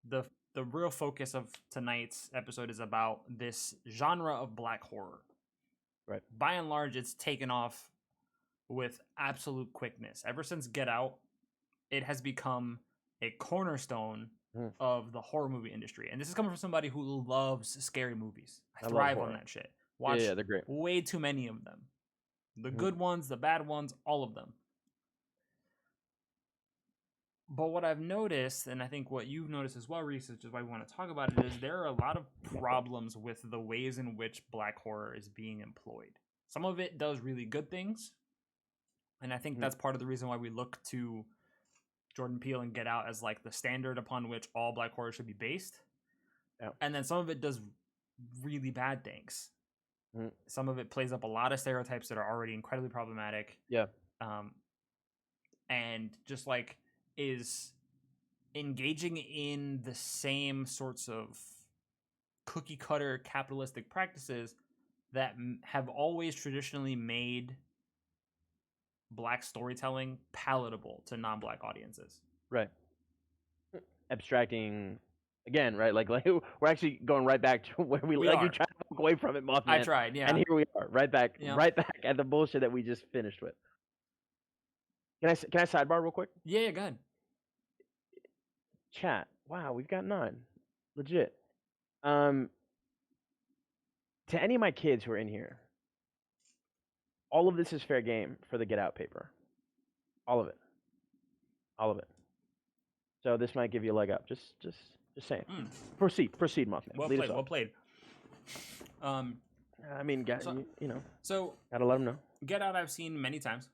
the the real focus of tonight's episode is about this genre of black horror. Right. By and large, it's taken off with absolute quickness. Ever since Get Out, it has become a cornerstone of the horror movie industry. And this is coming from somebody who loves scary movies. I thrive on that shit. Watch yeah, they're great. way too many of them. The good ones, the bad ones, all of them. But what I've noticed, and I think what you've noticed as well, Reese, which is why we want to talk about it, is there are a lot of problems with the ways in which black horror is being employed. Some of it does really good things, and I think that's part of the reason why we look to Jordan Peele and Get Out as like the standard upon which all black horror should be based. Yeah. And then some of it does really bad things. Some of it plays up a lot of stereotypes that are already incredibly problematic. Yeah. And just like is engaging in the same sorts of cookie cutter capitalistic practices that have always traditionally made black storytelling palatable to non-black audiences. Right. Abstracting again, right? Like we're actually going right back to where we like you tried to walk away from it, Mothman. I tried, yeah. And here we are, right back at the bullshit that we just finished with. Can I sidebar real quick? Yeah, go ahead. Chat. Wow, we've got 9. Legit. To any of my kids who are in here, all of this is fair game for the Get Out paper. All of it. All of it. So this might give you a leg up. Just saying. Proceed, Mothman. Well played. I mean, you know. So gotta let them know. Get Out, I've seen many times.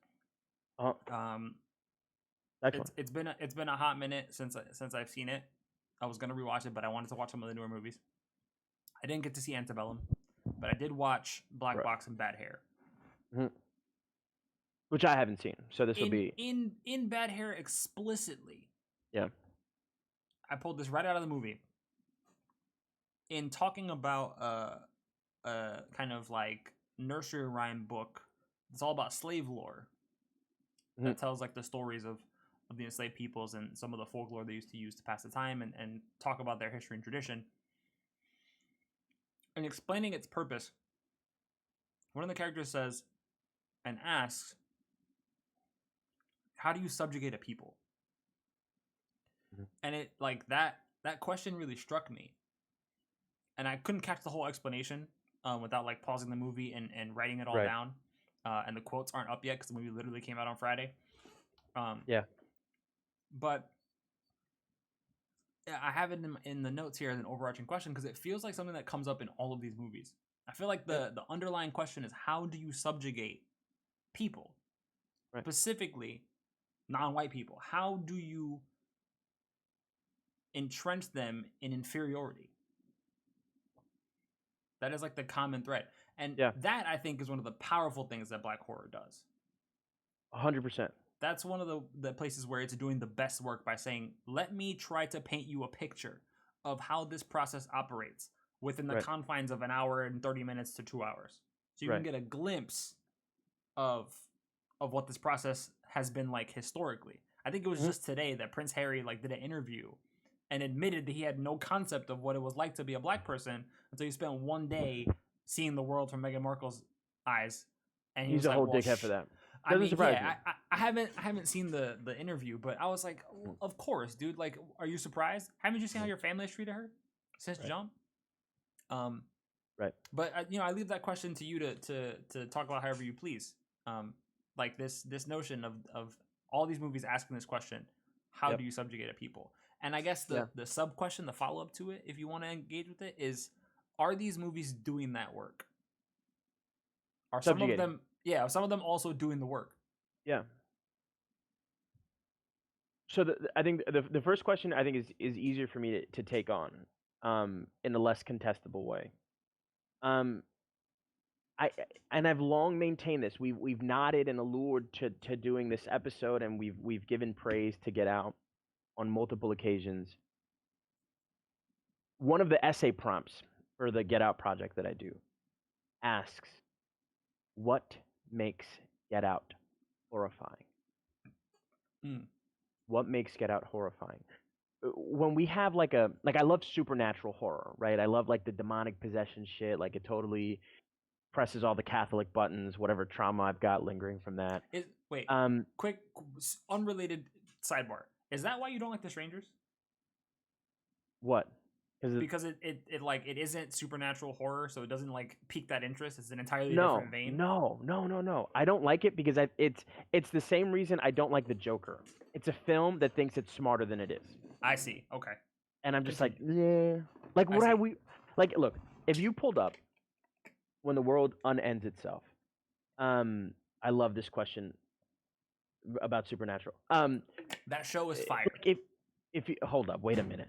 It's been a hot minute since I've seen it. I was gonna rewatch it, but I wanted to watch some of the newer movies. I didn't get to see Antebellum, but I did watch Black Box and Bad Hair, which I haven't seen. So this will be in Bad Hair explicitly. Yeah, I pulled this right out of the movie. In talking about a kind of like nursery rhyme book, it's all about slave lore. That tells like the stories of the enslaved peoples and some of the folklore they used to use to pass the time and talk about their history and tradition. And explaining its purpose, one of the characters says and asks, how do you subjugate a people? And it like that question really struck me. And I couldn't catch the whole explanation without like pausing the movie and writing it all down. And the quotes aren't up yet because the movie literally came out on Friday. But I have it in the notes here as an overarching question because it feels like something that comes up in all of these movies. I feel like the underlying question is, how do you subjugate people? Specifically, non-white people. How do you entrench them in inferiority? That is like the common thread. And that, I think, is one of the powerful things that black horror does. 100%. That's one of the places where it's doing the best work by saying, let me try to paint you a picture of how this process operates within the confines of an hour and 30 minutes to 2 hours. So you can get a glimpse of what this process has been like historically. I think it was just today that Prince Harry like did an interview and admitted that he had no concept of what it was like to be a black person until he spent one day seeing the world from Meghan Markle's eyes. And he's a whole dickhead for that. I haven't seen the interview, but I was like, of course, dude. Like, are you surprised? Haven't you seen how your family has treated her since jump? But I leave that question to you to talk about however you please. Like this notion of all these movies asking this question: how do you subjugate a people? And I guess the sub question, the follow up to it, if you want to engage with it, is: are these movies doing that work? Are some of them? Yeah, some of them also doing the work. Yeah. So I think the first question I think is easier for me to take on in a less contestable way. I've long maintained this. We've nodded and allured to doing this episode, and we've given praise to Get Out on multiple occasions. One of the essay prompts for the Get Out project that I do asks, what makes Get Out horrifying? What makes Get Out horrifying? when we have like I love supernatural horror, right? I love like the demonic possession shit. Like it totally presses all the Catholic buttons, whatever trauma I've got lingering from that. Wait, Um, quick, unrelated sidebar. Is that why you don't like The Strangers? what? Because Because it isn't supernatural horror, so it doesn't like pique that interest. It's an entirely no, different vein. no, no, no, no. I don't like it because it's the same reason I don't like The Joker. It's a film that thinks it's smarter than it is, I see. Okay. and I'm just Continue. like, yeah. Like I what I see. we like. Look, if you pulled up when the world unends itself, I love this question about supernatural. That show is fire. If you hold up, wait a minute.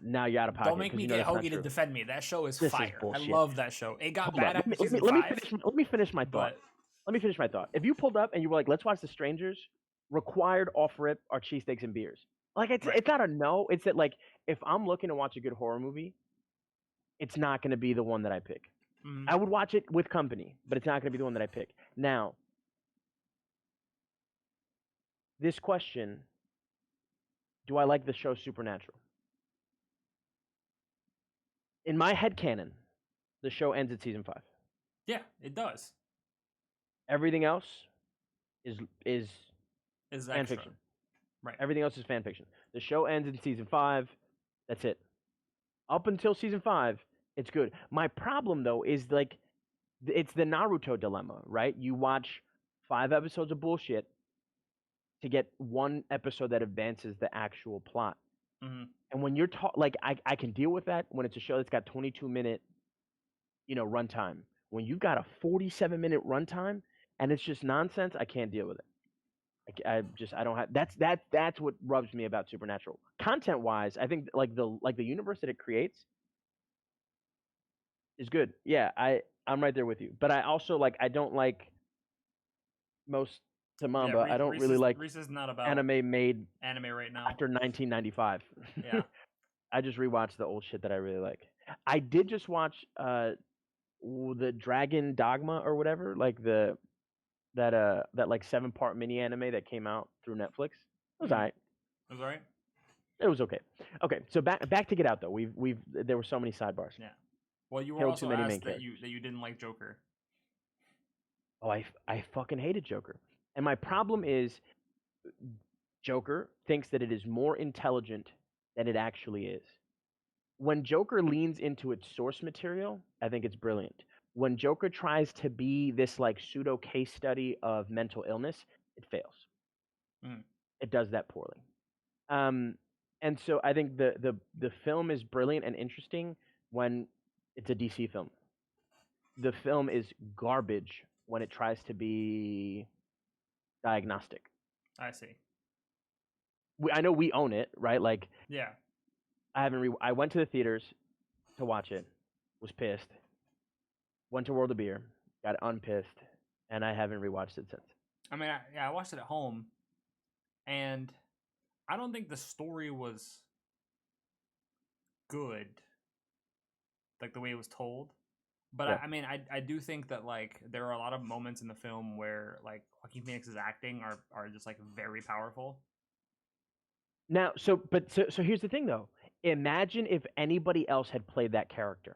Now you're out of pocket. Don't make me get Hoagie to defend me. That show is This is fire. I bullshit. love that show. It got Hold bad up. after season Let me 5. finish my thought. Let me finish my thought. If you pulled up and you were like, let's watch The Strangers, required off rip are cheesesteaks and beers. Like it's not a no. It's that like if I'm looking to watch a good horror movie, it's not going to be the one that I pick. Mm-hmm. I would watch it with company, but it's not going to be the one that I pick. Now, this question, do I like the show Supernatural? In my head canon, the show ends at season 5. Yeah, it does. Everything else is fan extra. fiction. Right. Everything else is fan fiction. The show ends in season 5. That's it. Up until season 5, it's good. My problem though is like it's the Naruto dilemma, right? You watch 5 episodes of bullshit to get 1 episode that advances the actual plot. Mm-hmm. And when you're like I can deal with that when it's a show that's got 22-minute, runtime. When you've got a 47-minute runtime and it's just nonsense, I can't deal with it. I don't have that's what rubs me about Supernatural. Content wise, I think like the universe that it creates is good. Yeah, I'm right there with you. But I also I don't like most Tamamba. I don't really like Reese is not about anime made anime right now. after 1995. Yeah. I just rewatched the old shit that I really like. I did just watch the Dragon Dogma or whatever, like that like 7-part mini anime that came out through Netflix. It was alright. It was alright. It was okay. Okay, so back to Get Out though. There were so many sidebars. Yeah. Well, you were Killed also too many asked main that you didn't like Joker. Oh, I fucking hated Joker. And my problem is Joker thinks that it is more intelligent than it actually is. When Joker leans into its source material, I think it's brilliant. When Joker tries to be this like pseudo case study of mental illness, it fails. Mm. It does that poorly. And so I think the film is brilliant and interesting when it's a DC film. The film is garbage when it tries to be diagnostic. I see. I know we own it, right? Like, yeah. I went to the theaters to watch it, was pissed. Went to World of Beer, got unpissed, and I haven't rewatched it since. I mean, I watched it at home, and I don't think the story was good, like the way it was told. But yeah. I do think that like there are a lot of moments in the film where like Joaquin Phoenix's acting are just like very powerful. Now, so here's the thing though. Imagine if anybody else had played that character.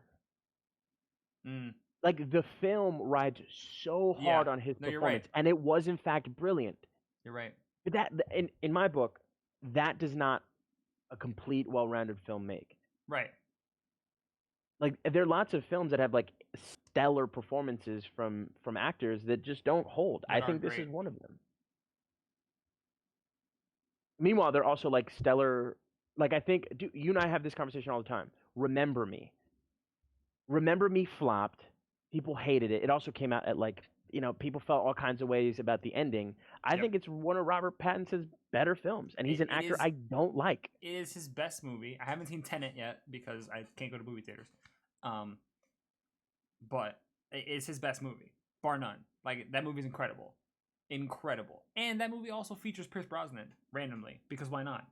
Mm. Like the film rides so hard on his performance, right. and it was in fact brilliant. You're right. But that in my book, that does not a complete, well-rounded film make. Right. Like there are lots of films that have like stellar performances from actors that just don't hold. I think this is one of them. Meanwhile, they're also like stellar. Like I think you and I have this conversation all the time. Remember Me. Remember Me flopped. People hated it. It also came out at like people felt all kinds of ways about the ending. I think it's one of Robert Pattinson's better films, and he's an actor I don't like. It is his best movie. I haven't seen Tenet yet because I can't go to movie theaters. But it's his best movie, bar none. Like that movie's incredible. And that movie also features Pierce Brosnan randomly because why not?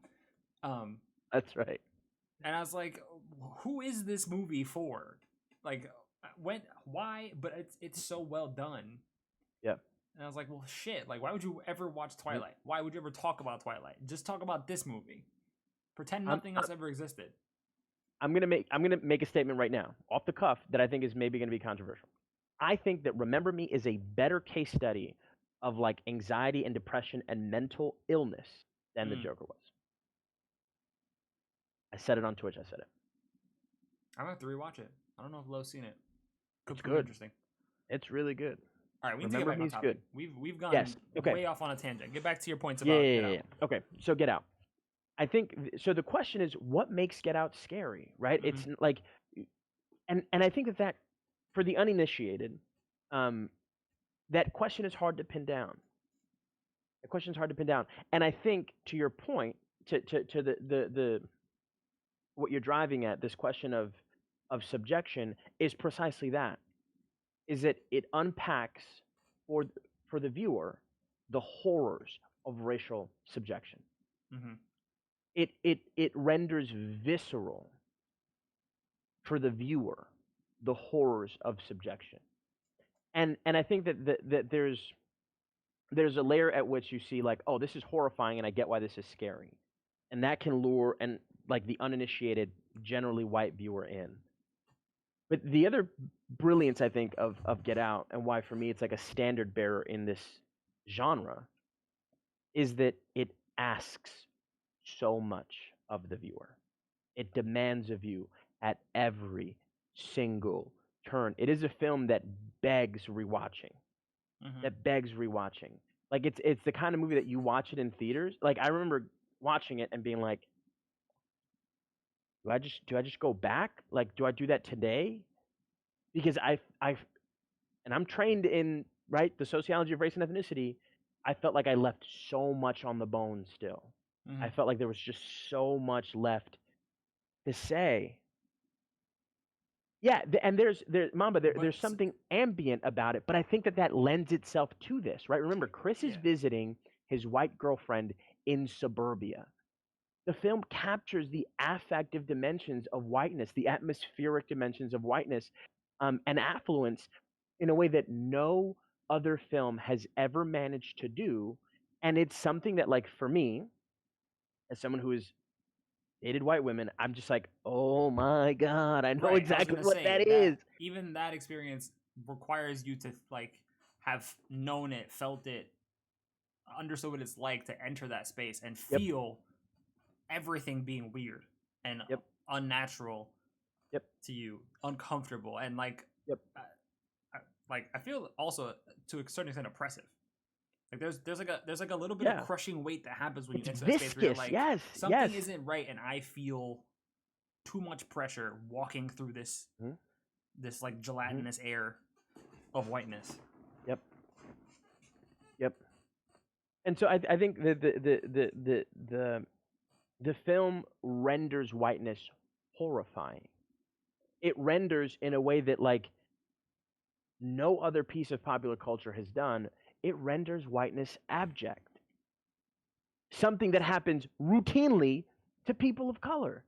That's right. And I was like, who is this movie for? Like, why? But it's so well done. Yeah. And I was like, well, shit. Like, why would you ever watch Twilight? Why would you ever talk about Twilight? Just talk about this movie. Pretend nothing else ever existed. I'm gonna make a statement right now, off the cuff, that I think is maybe gonna be controversial. I think that Remember Me is a better case study of like anxiety and depression and mental illness than the Joker was. I said it on Twitch. I said it. I'm gonna have to rewatch it. I don't know if Lo's seen it. It's good. Interesting. It's really good. All right, we need to get back on topic. We've gone way off on a tangent. Get back to your points about Get Out. Okay, so Get Out. I think so. The question is, what makes Get Out scary, right? It's like, and I think that for the uninitiated, that question is hard to pin down. The question is hard to pin down, and I think to your point, to the what you're driving at, this question of subjection is precisely that. Is that it unpacks for the viewer the horrors of racial subjection. It renders visceral for the viewer the horrors of subjection, and I think that there's a layer at which you see like, oh, this is horrifying, and I get why this is scary, and that can lure and like the uninitiated, generally white viewer in. But the other brilliance, I think, of Get Out, and why for me it's like a standard bearer in this genre, is that it asks so much of the viewer. It demands of you at every single turn. It is a film that begs rewatching. Like it's the kind of movie that you watch it in theaters. Like I remember watching it and being like, do I just go back? Like, do I do that today? Because and I'm trained in the sociology of race and ethnicity. I felt like I left so much on the bone still. I felt like there was just so much left to say. Yeah, and there's something ambient about it, but I think that lends itself to this, right? Remember, Chris is visiting his white girlfriend in suburbia. The film captures the affective dimensions of whiteness, the atmospheric dimensions of whiteness, and affluence in a way that no other film has ever managed to do. And it's something that, like, for me, as someone who has dated white women, I'm just like, oh my God, I know exactly what that is. Even that experience requires you to like have known it, felt it, understood what it's like to enter that space and feel everything being weird and unnatural to you, uncomfortable, and like I feel also to a certain extent oppressive. Like there's like a little bit of crushing weight that happens when you enter that space where you're like, something isn't right, and I feel too much pressure walking through this this like gelatinous air of whiteness. Yep. And so I think the film renders whiteness horrifying. It renders in a way that like no other piece of popular culture has done. It renders whiteness abject. Something that happens routinely to people of color.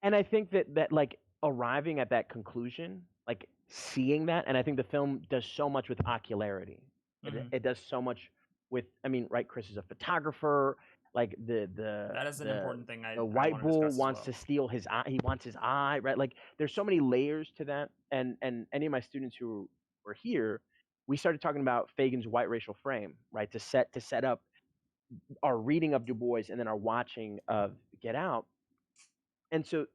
And I think that like arriving at that conclusion, like seeing that, and I think the film does so much with ocularity. It does so much with, I mean, right, Chris is a photographer. Like that is an important thing. The white bull wants to steal his eye. He wants his eye, right? Like there's so many layers to that. And any of my students who were here, we started talking about Fagin's white racial frame, right? To set up our reading of Du Bois and then our watching of Get Out. And so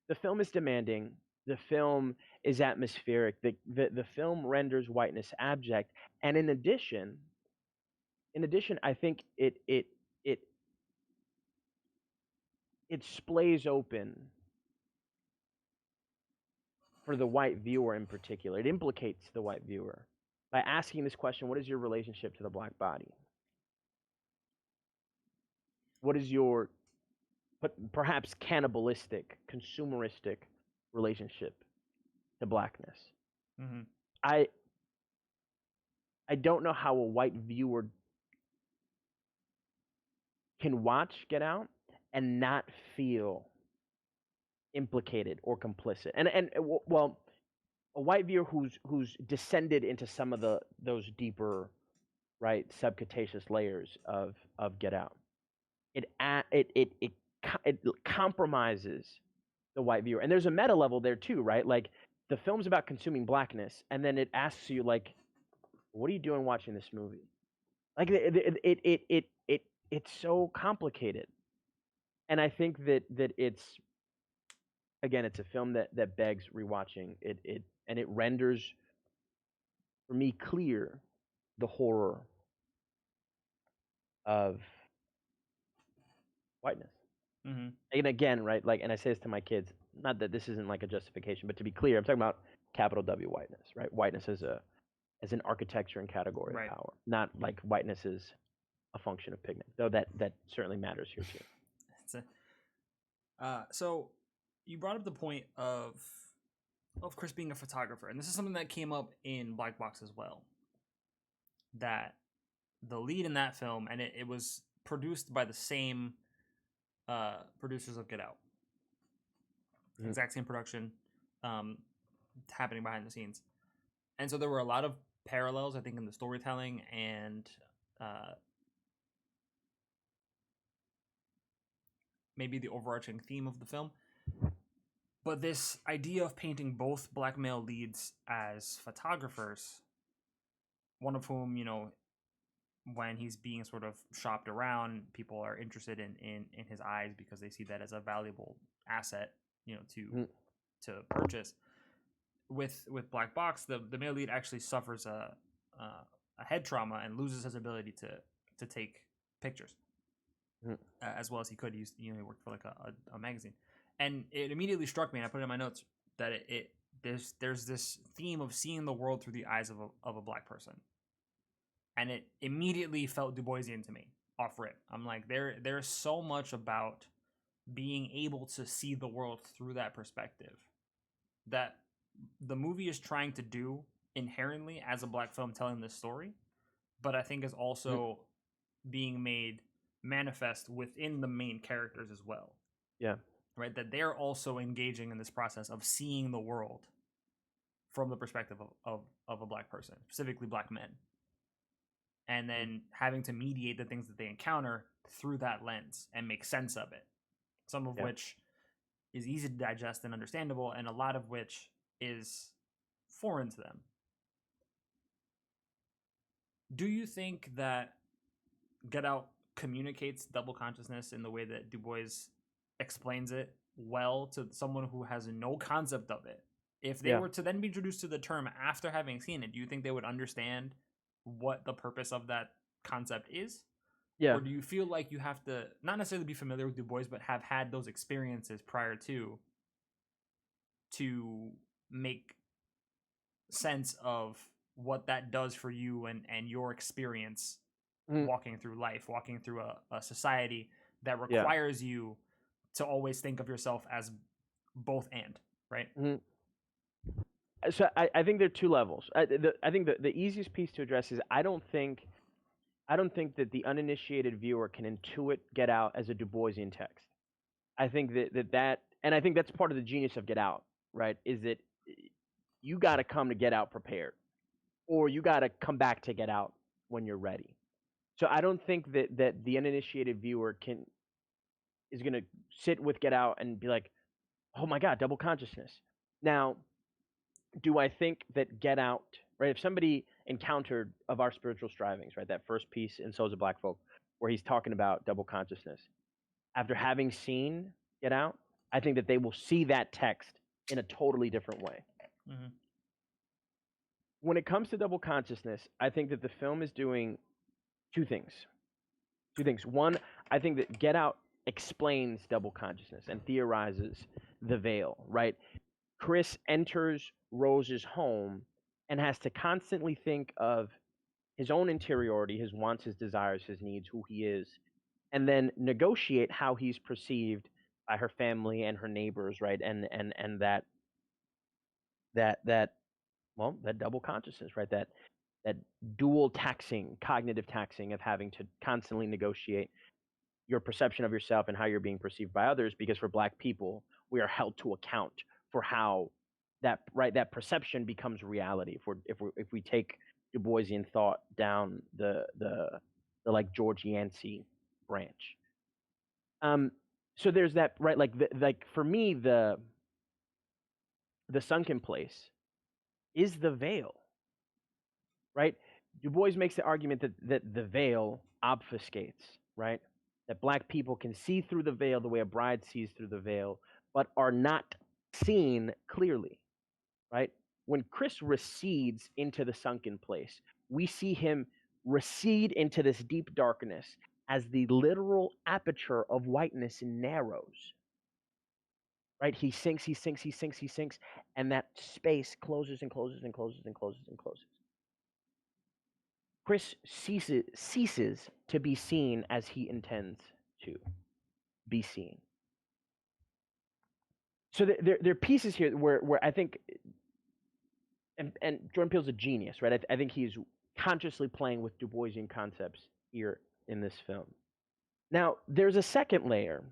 the film is demanding. The film is atmospheric. The film renders whiteness abject. And in addition, I think it splays open for the white viewer in particular. It implicates the white viewer by asking this question: what is your relationship to the black body? What is your perhaps cannibalistic, consumeristic relationship to blackness? I don't know how a white viewer can watch Get Out and not feel implicated or complicit. And well, a white viewer who's descended into some of those deeper, right, subcutaneous layers of Get Out. It it compromises the white viewer. And there's a meta level there too, right? Like the film's about consuming blackness, and then it asks you like, what are you doing watching this movie? Like it's so complicated. And I think that it's, again, it's a film that begs rewatching. It renders for me clear the horror of whiteness. Mm-hmm. And again, right, like, and I say this to my kids, not that this isn't like a justification, but to be clear, I'm talking about capital W whiteness, right? Whiteness as an architecture and category Right. of power, not like whiteness is a function of pigment, though that certainly matters here too. So you brought up the point of Chris being a photographer, and this is something that came up in Black Box as well. That the lead in that film, and it was produced by the same producers of Get Out, exact same production, happening behind the scenes, and so there were a lot of parallels, I think, in the storytelling and maybe the overarching theme of the film. But this idea of painting both black male leads as photographers, one of whom, when he's being sort of shopped around, people are interested in his eyes because they see that as a valuable asset, to purchase. With Black Box, the male lead actually suffers a head trauma and loses his ability to take pictures as well as he could. He worked for like a magazine, and it immediately struck me, and I put it in my notes, that there's this theme of seeing the world through the eyes of a black person, and it immediately felt Du Boisian to me off rip. I'm like, there's so much about being able to see the world through that perspective that the movie is trying to do inherently as a black film telling this story, but I think is also being made manifest within the main characters as well. Yeah. Right? That they're also engaging in this process of seeing the world from the perspective of a black person, specifically black men. And then having to mediate the things that they encounter through that lens and make sense of it. Some of which is easy to digest and understandable, and a lot of which is foreign to them. Do you think that Get Out communicates double consciousness in the way that Du Bois explains it well to someone who has no concept of it? If they were to then be introduced to the term after having seen it, do you think they would understand what the purpose of that concept is? Yeah. Or do you feel like you have to not necessarily be familiar with Du Bois, but have had those experiences prior to make sense of what that does for you and your experience walking through life, walking through a society that requires you to always think of yourself as both and, right? So I think there are two levels. I think the easiest piece to address is I don't think that the uninitiated viewer can intuit Get Out as a Du Boisian text. I think that and I think that's part of the genius of Get Out, right? Is that you got to come to Get Out prepared, or you got to come back to Get Out when you're ready. So I don't think that the uninitiated viewer is going to sit with Get Out and be like, oh my God, double consciousness. Now, do I think that Get Out, right? If somebody encountered Of Our Spiritual Strivings, right, that first piece in Souls of Black Folk, where he's talking about double consciousness, after having seen Get Out, I think that they will see that text in a totally different way. When it comes to double consciousness, I think that the film is doing two things. One, I think that Get Out explains double consciousness and theorizes the veil, right? Chris enters Rose's home and has to constantly think of his own interiority, his wants, his desires, his needs, who he is, and then negotiate how he's perceived by her family and her neighbors, right? And that double consciousness, right? That dual taxing, cognitive taxing of having to constantly negotiate your perception of yourself and how you're being perceived by others, because for Black people, we are held to account for how that perception becomes reality. If we take Du Boisian thought down the like George Yancey branch. So there's that, right? Like for me, the sunken place is the veil, right? Du Bois makes the argument that the veil obfuscates, right? That black people can see through the veil the way a bride sees through the veil, but are not seen clearly, right? When Chris recedes into the sunken place, we see him recede into this deep darkness as the literal aperture of whiteness narrows, right? He sinks, he sinks, he sinks, he sinks, and that space closes and closes and closes and closes and closes. Chris ceases to be seen as he intends to be seen. So there are pieces here where I think, and Jordan Peele's a genius, right? I think he's consciously playing with Du Boisian concepts here in this film. Now, there's a second layer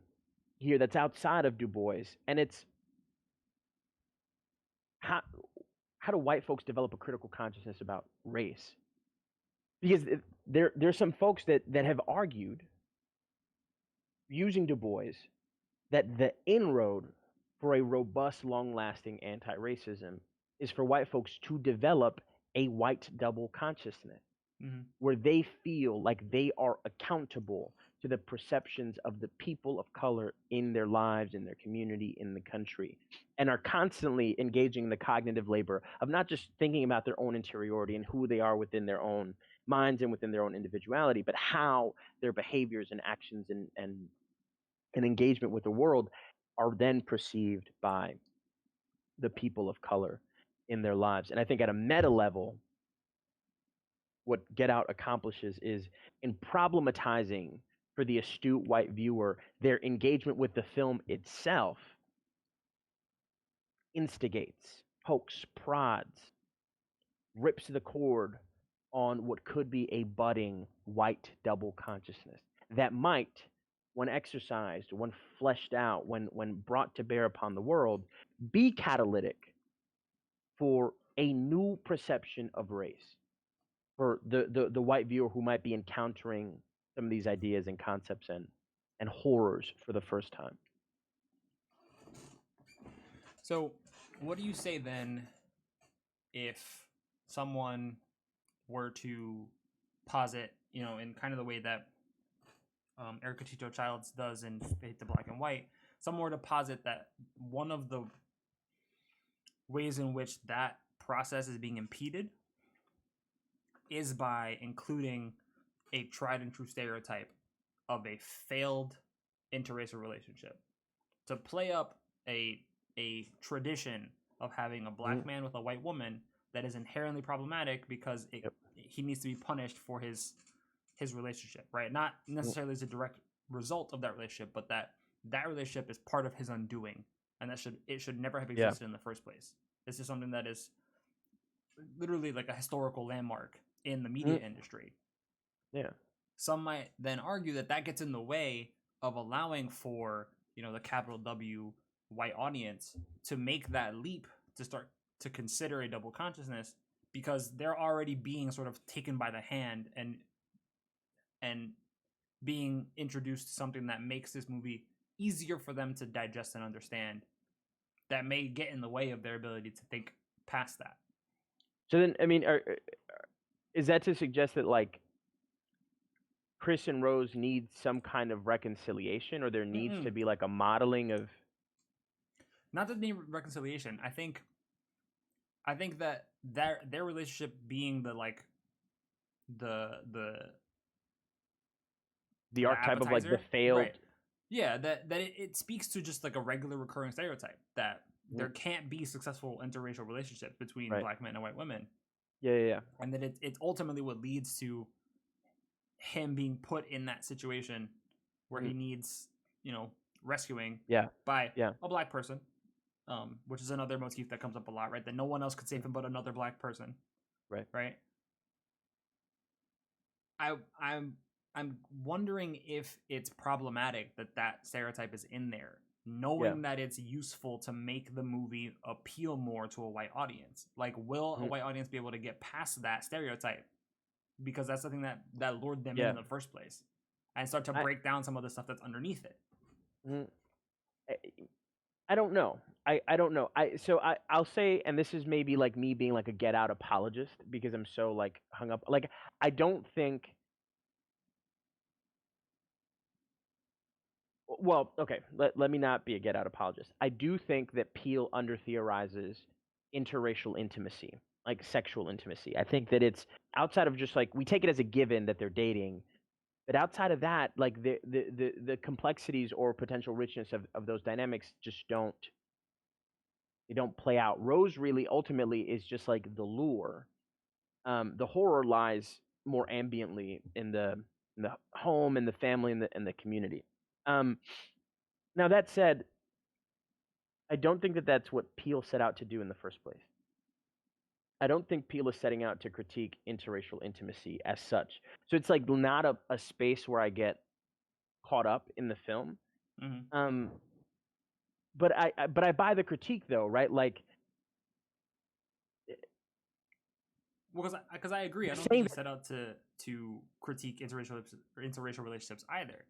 here that's outside of Du Bois, and it's how do white folks develop a critical consciousness about race? Because there's some folks that have argued, using Du Bois, that the inroad for a robust, long-lasting anti-racism is for white folks to develop a white double consciousness, where they feel like they are accountable to the perceptions of the people of color in their lives, in their community, in the country, and are constantly engaging in the cognitive labor of not just thinking about their own interiority and who they are within their own minds and within their own individuality, but how their behaviors and actions and engagement with the world are then perceived by the people of color in their lives. And I think at a meta level, what Get Out accomplishes is in problematizing for the astute white viewer their engagement with the film itself, instigates, pokes, prods, rips the cord on what could be a budding white double consciousness that might, when exercised, when fleshed out, when brought to bear upon the world, be catalytic for a new perception of race for the white viewer who might be encountering some of these ideas and concepts and horrors for the first time. So, what do you say then if someone were to posit, in kind of the way that Erica Tito Childs does in Fate to Black and White, someone were to posit that one of the ways in which that process is being impeded is by including a tried and true stereotype of a failed interracial relationship, to play up a tradition of having a black man with a white woman that is inherently problematic because he needs to be punished for his relationship, right? Not necessarily as a direct result of that relationship, but that relationship is part of his undoing, and it should never have existed in the first place. This is something that is literally like a historical landmark in the media industry. Yeah. Some might then argue that gets in the way of allowing for, the capital W white audience to make that leap to start to consider a double consciousness, because they're already being sort of taken by the hand and being introduced to something that makes this movie easier for them to digest and understand, that may get in the way of their ability to think past that. So then, I mean, is that to suggest that, like, Chris and Rose need some kind of reconciliation, or there needs to be like a modeling of? Not that they need reconciliation. I think that their relationship being the archetype of like the failed. Right. Yeah, that it speaks to just like a regular recurring stereotype that there can't be successful interracial relationships between black men and white women. Yeah. And that it's ultimately what leads to him being put in that situation where he needs, rescuing by a black person, which is another motif that comes up a lot, right? That no one else could save him but another black person. Right. I'm wondering if it's problematic that stereotype is in there, knowing that it's useful to make the movie appeal more to a white audience. Like, will a white audience be able to get past that stereotype? Because that's something that lured them in the first place, and start to break down some of the stuff that's underneath it. Mhm. I don't know. I don't know. I'll say, and this is maybe like me being like a Get Out apologist because I'm so like hung up. Like I don't think. Well, okay. Let me not be a Get Out apologist. I do think that Peele under theorizes interracial intimacy, like sexual intimacy. I think that it's outside of just like we take it as a given that they're dating, but outside of that, like the complexities or potential richness of those dynamics just don't play out. Rose really ultimately is just like the lure. The horror lies more ambiently in the home and the family and the community. Um, Now that said, I don't think that that's what Peele set out to do in the first place. I don't think Peele is setting out to critique interracial intimacy as such. So it's like not a space where I get caught up in the film. Mm-hmm. But I buy the critique though, right? Like, Well, because I agree. I don't think saying he that. set out to critique interracial relationships either.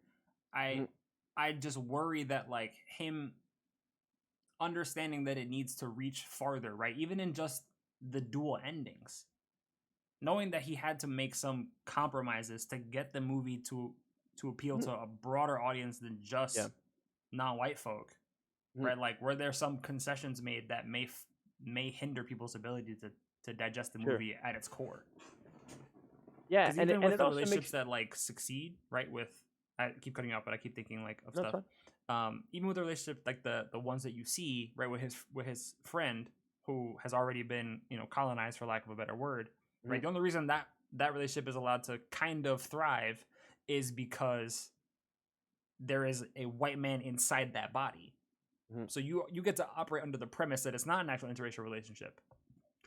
I Mhm. I just worry that like him understanding that it needs to reach farther, right? Even in just the dual endings, knowing that he had to make some compromises to get the movie to appeal to a broader audience than Yeah. just non-white folk, Mhm. right? Like, were there some concessions made that may hinder people's ability to digest the Sure. movie at its core? Yeah, Because even and with it the also makes relationships that like succeed, right? With I keep cutting out, but I keep thinking like of no, it's stuff. fine. Even with the relationship, like the ones that you see, right, with his friend who has already been colonized, for lack of a better word, right? Mhm. The only reason that relationship is allowed to kind of thrive is because there is a white man inside that body. Mhm. So you get to operate under the premise that it's not an actual interracial relationship.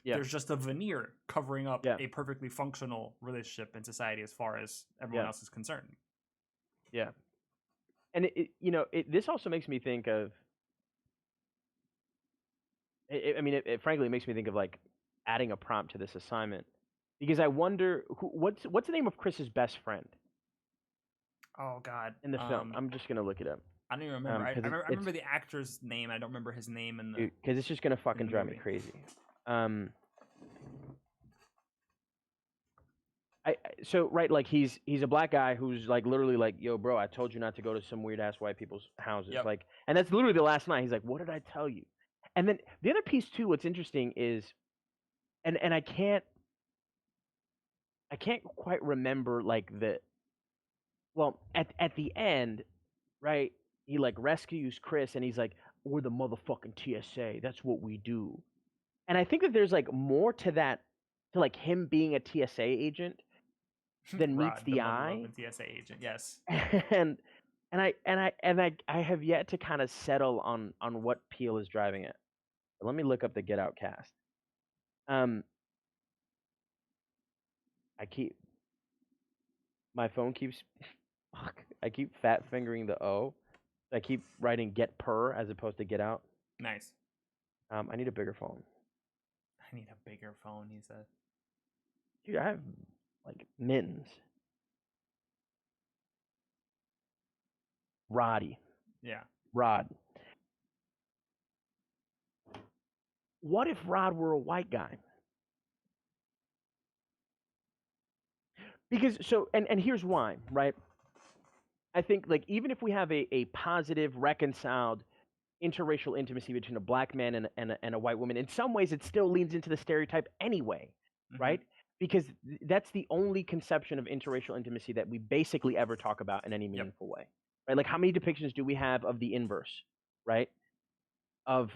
Yeah, There's just a veneer covering up yeah, a perfectly functional relationship in society as far as everyone yeah, else is concerned. yeah. And this also makes me think of. I mean, frankly, it makes me think of like adding a prompt to this assignment because I wonder what's the name of Chris's best friend Oh God, in the film. I'm just gonna look it up I don't even remember. because I remember the actor's name. I don't remember his name it's just gonna in the fucking drive me movie. crazy. Um, so right, like he's a black guy who's like literally like, yo, bro, I told you not to go to some weird ass white people's houses. Yep. Like, and that's literally the last night. He's like, what did I tell you? And then the other piece too, what's interesting is, and I can't quite remember like well at the end, right? He like rescues Chris, and he's like, we're the motherfucking TSA. That's what we do. And I think that there's like more to that, to like him being a TSA agent than meets Rod, the the eye. motherfucking TSA agent. Yes. and I have yet to kind of settle on what Peele is driving at. But let me look up the Get Out cast. Um, I keep my phone keeps fuck. I keep fat fingering the O. I keep writing Get Per as opposed to Get Out. Nice. I need a bigger phone. I need a bigger phone. He said. Dude, I have like mittens. Roddy. Yeah. Rod. What if Rod were a white guy? Because so and here's why, right? I think like even if we have a positive, reconciled interracial intimacy between a black man and a white woman, in some ways it still leans into the stereotype anyway, Mm-hmm. right? Because that's the only conception of interracial intimacy that we basically ever talk about in any Yep. meaningful way, right? Like how many depictions do we have of the inverse, right? Of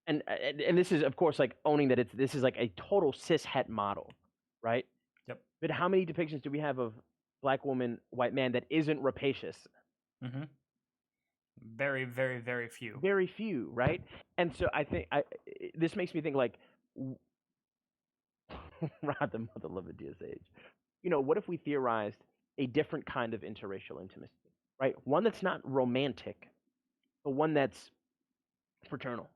and this is of course like owning that this is like a total cis het model, right? Yep. But how many depictions do we have of black woman, white man that isn't rapacious? Mm-hmm. Very, very, very few. Very few, right? And so I think this makes me think like Rod the mother loving DSH. What if we theorized a different kind of interracial intimacy, right? One that's not romantic, but one that's fraternal.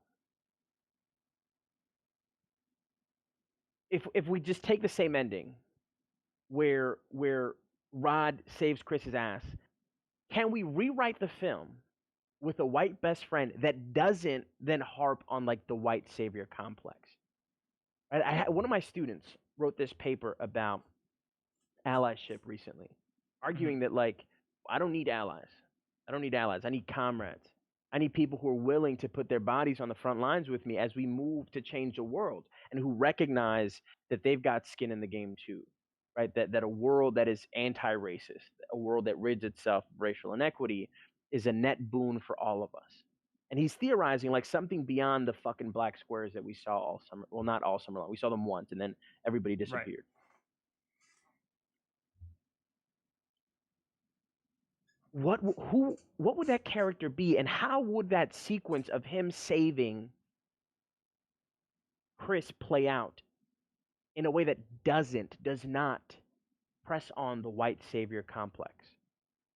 If we just take the same ending, where Rod saves Chris's ass, can we rewrite the film with a white best friend that doesn't then harp on like the white savior complex. Right? One of my students wrote this paper about allyship recently, arguing that like I don't need allies. I don't need allies. I need comrades. I need people who are willing to put their bodies on the front lines with me as we move to change the world and who recognize that they've got skin in the game too. Right? That a world that is anti-racist, a world that rids itself of racial inequity is a net boon for all of us. And he's theorizing like something beyond the fucking black squares that we saw all summer. Well, not all summer long. We saw them once and then everybody disappeared. What would that character be, and how would that sequence of him saving Chris play out in a way that does not press on the white savior complex?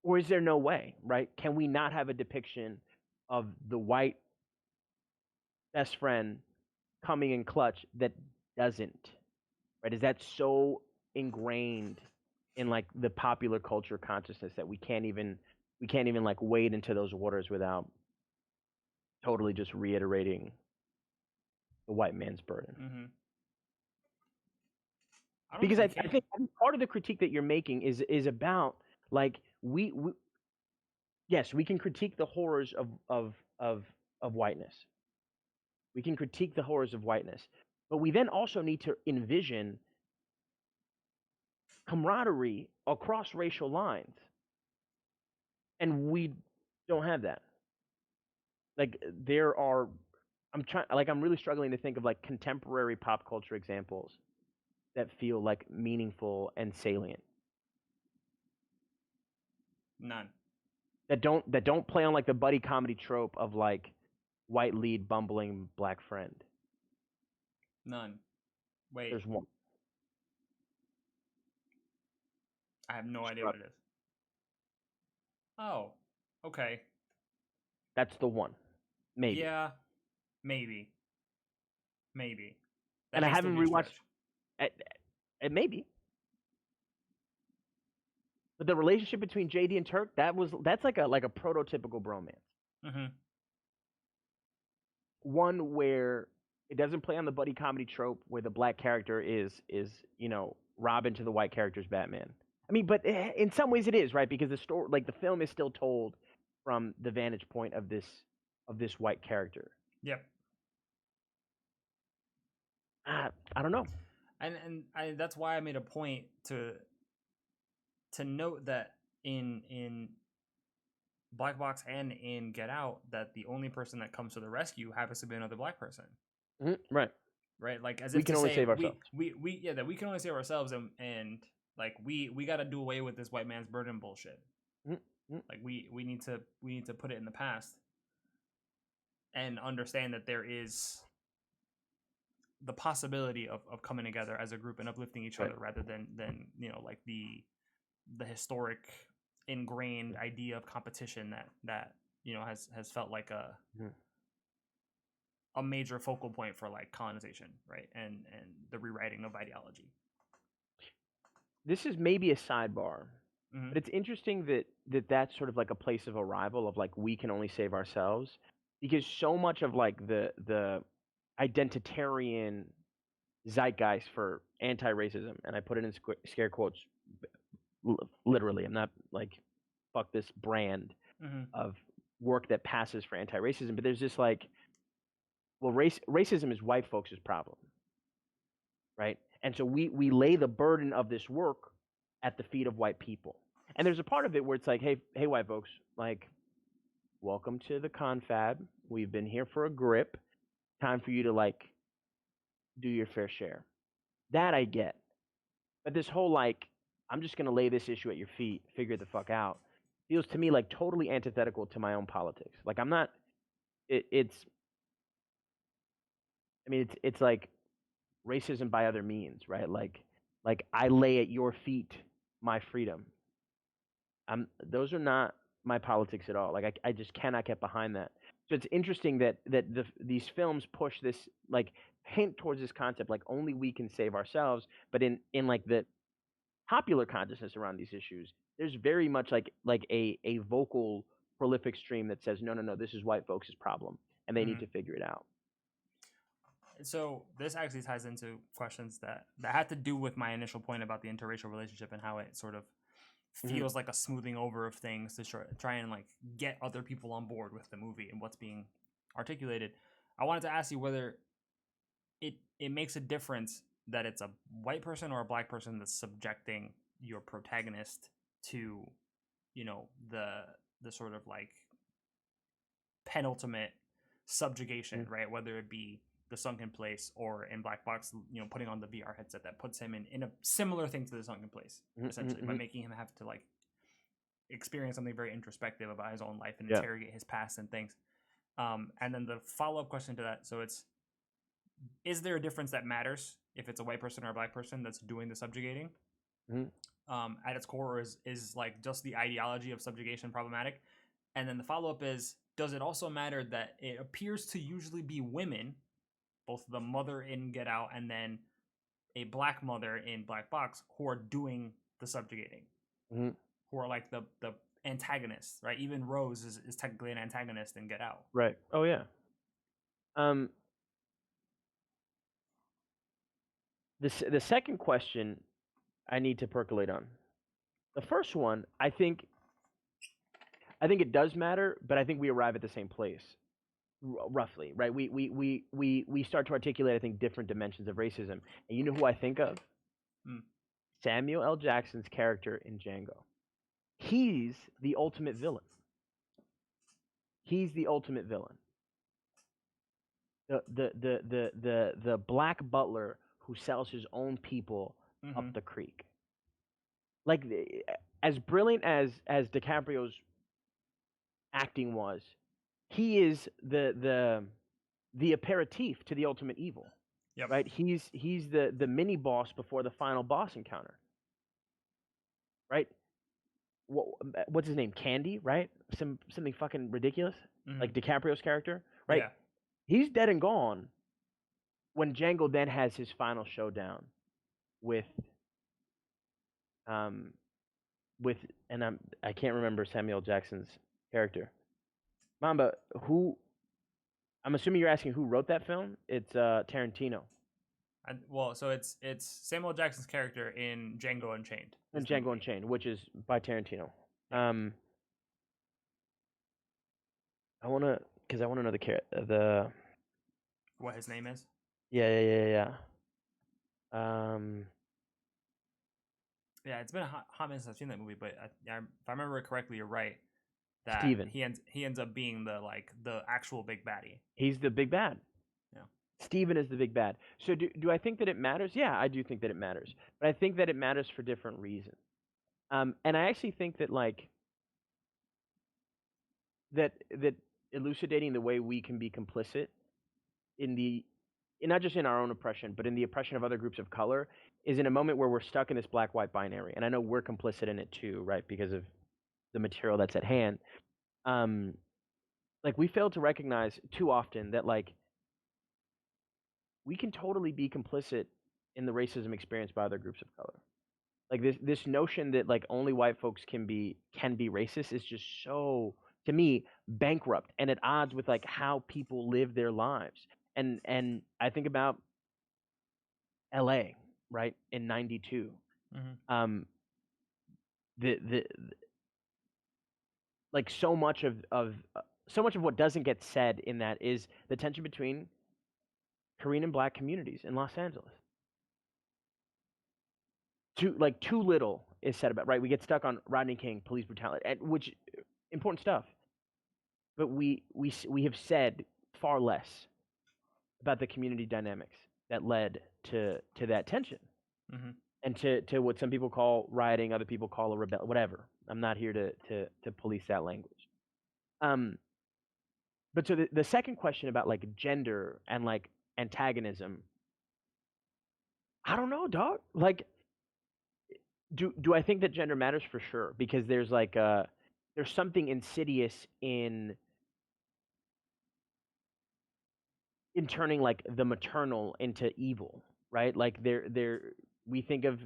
Or is there no way, right? Can we not have a depiction of the white best friend coming in clutch that doesn't, right? Is that so ingrained in like the popular culture consciousness that we can't even like wade into those waters without totally just reiterating the white man's burden? Because I think part of the critique that you're making is about like yes, we can critique the horrors of whiteness. We can critique the horrors of whiteness, but we then also need to envision camaraderie across racial lines, and we don't have that. Like I'm really struggling to think of like contemporary pop culture examples that feel like meaningful and salient. None. That don't play on like the buddy comedy trope of like white lead bumbling black friend. None. Wait. There's one. I have no idea what it is. Oh, okay. That's the one. Maybe. Yeah, maybe. That and I haven't rewatched. It maybe. But the relationship between JD and Turk, that's like a prototypical bromance. One where it doesn't play on the buddy comedy trope where the black character is Robin to the white character's Batman. I mean, but in some ways it is, right? Because the story, like the film, is still told from the vantage point of this white character. Yep. I don't know. And that's why I made a point to note that in Black Box and in Get Out, that the only person that comes to the rescue happens to be another black person. Right. Like as we if can to only say, save ourselves. That we can only save ourselves, and like we got to do away with this white man's burden bullshit. Like we need to put it in the past and understand that there is the possibility of coming together as a group and uplifting each other, rather than like the historic ingrained idea of competition that has felt like a major focal point for like colonization, right? And the rewriting of ideology. This is maybe a sidebar, but it's interesting that's sort of like a place of arrival of like we can only save ourselves, because so much of like the identitarian zeitgeist for anti-racism, and I put it in scare quotes literally, I'm not like fuck this brand of work that passes for anti-racism, but there's this like, well, racism is white folks' problem, right? And so we lay the burden of this work at the feet of white people. And there's a part of it where it's like, hey, white folks, like, welcome to the confab. We've been here for a grip. Time for you to like do your fair share. That I get. But this whole like, I'm just gonna lay this issue at your feet, figure it the fuck out, feels to me like totally antithetical to my own politics. Like I'm not. It's like racism by other means, right? Like I lay at your feet my freedom. Those are not my politics at all. Like I just cannot get behind that. So it's interesting that these films push this like hint towards this concept, like only we can save ourselves. But in like the popular consciousness around these issues, there's very much like a vocal prolific stream that says no, this is white folks' problem and they need to figure it out. So this actually ties into questions that had to do with my initial point about the interracial relationship and how it sort of feels like a smoothing over of things to try and like get other people on board with the movie and what's being articulated. I wanted to ask you whether it makes a difference that it's a white person or a black person that's subjecting your protagonist to, you know, the sort of like penultimate subjugation, right? Whether it be the sunken place or in Black Box, you know, putting on the VR headset that puts him in a similar thing to the sunken place, essentially, by making him have to like experience something very introspective about his own life and interrogate his past and things. And then the follow-up question to that, so is there a difference that matters if it's a white person or a black person that's doing the subjugating? At its core, is like just the ideology of subjugation problematic? And then the follow-up is, does it also matter that it appears to usually be women, both the mother in Get Out and then a black mother in Black Box, who are doing the subjugating, who are like the antagonists, right? Even Rose is technically an antagonist in Get Out. Right. Oh, yeah. The second question I need to percolate on. The first one, I think it does matter, but I think we arrive at the same place, roughly, right? We start to articulate, I think, different dimensions of racism. And you know who I think of? Samuel L. Jackson's character in Django. He's the ultimate villain. He's the ultimate villain. The black butler who sells his own people up the creek. Like, as brilliant as DiCaprio's acting was, he is the aperitif to the ultimate evil. Yep. Right? He's the mini boss before the final boss encounter. Right? What's his name? Candy, right? Something fucking ridiculous, like DiCaprio's character, right? Yeah. He's dead and gone when Django then has his final showdown with I can't remember Samuel Jackson's character. Mamba, I'm assuming you're asking who wrote that film? It's Tarantino. So it's Samuel Jackson's character in Django Unchained. In Django Unchained, which is by Tarantino. I want to know the what his name is. Yeah. Yeah, it's been a hot minute since I've seen that movie, but if I remember it correctly, you're right. That Steven. He ends up being the actual big baddie. He's the big bad. Yeah. Steven is the big bad. So do I think that it matters? Yeah, I do think that it matters. But I think that it matters for different reasons. And I actually think that that elucidating the way we can be complicit in not just in our own oppression, but in the oppression of other groups of color, is in a moment where we're stuck in this black-white binary. And I know we're complicit in it too, right? Because of the material that's at hand. We fail to recognize too often that we can totally be complicit in the racism experienced by other groups of color. This notion that only white folks can be racist is just so, to me, bankrupt and at odds with how people live their lives. And I think about LA, right, in 92. So much of what doesn't get said in that is the tension between Korean and black communities in Los Angeles. Too little is said about, right? We get stuck on Rodney King, police brutality, which important stuff. But we have said far less about the community dynamics that led to that tension, and to what some people call rioting, other people call a rebellion, whatever. I'm not here to police that language. But so the second question about gender and antagonism, I don't know, dog. Do I think that gender matters? For sure, because there's there's something insidious in turning the maternal into evil, right? We think of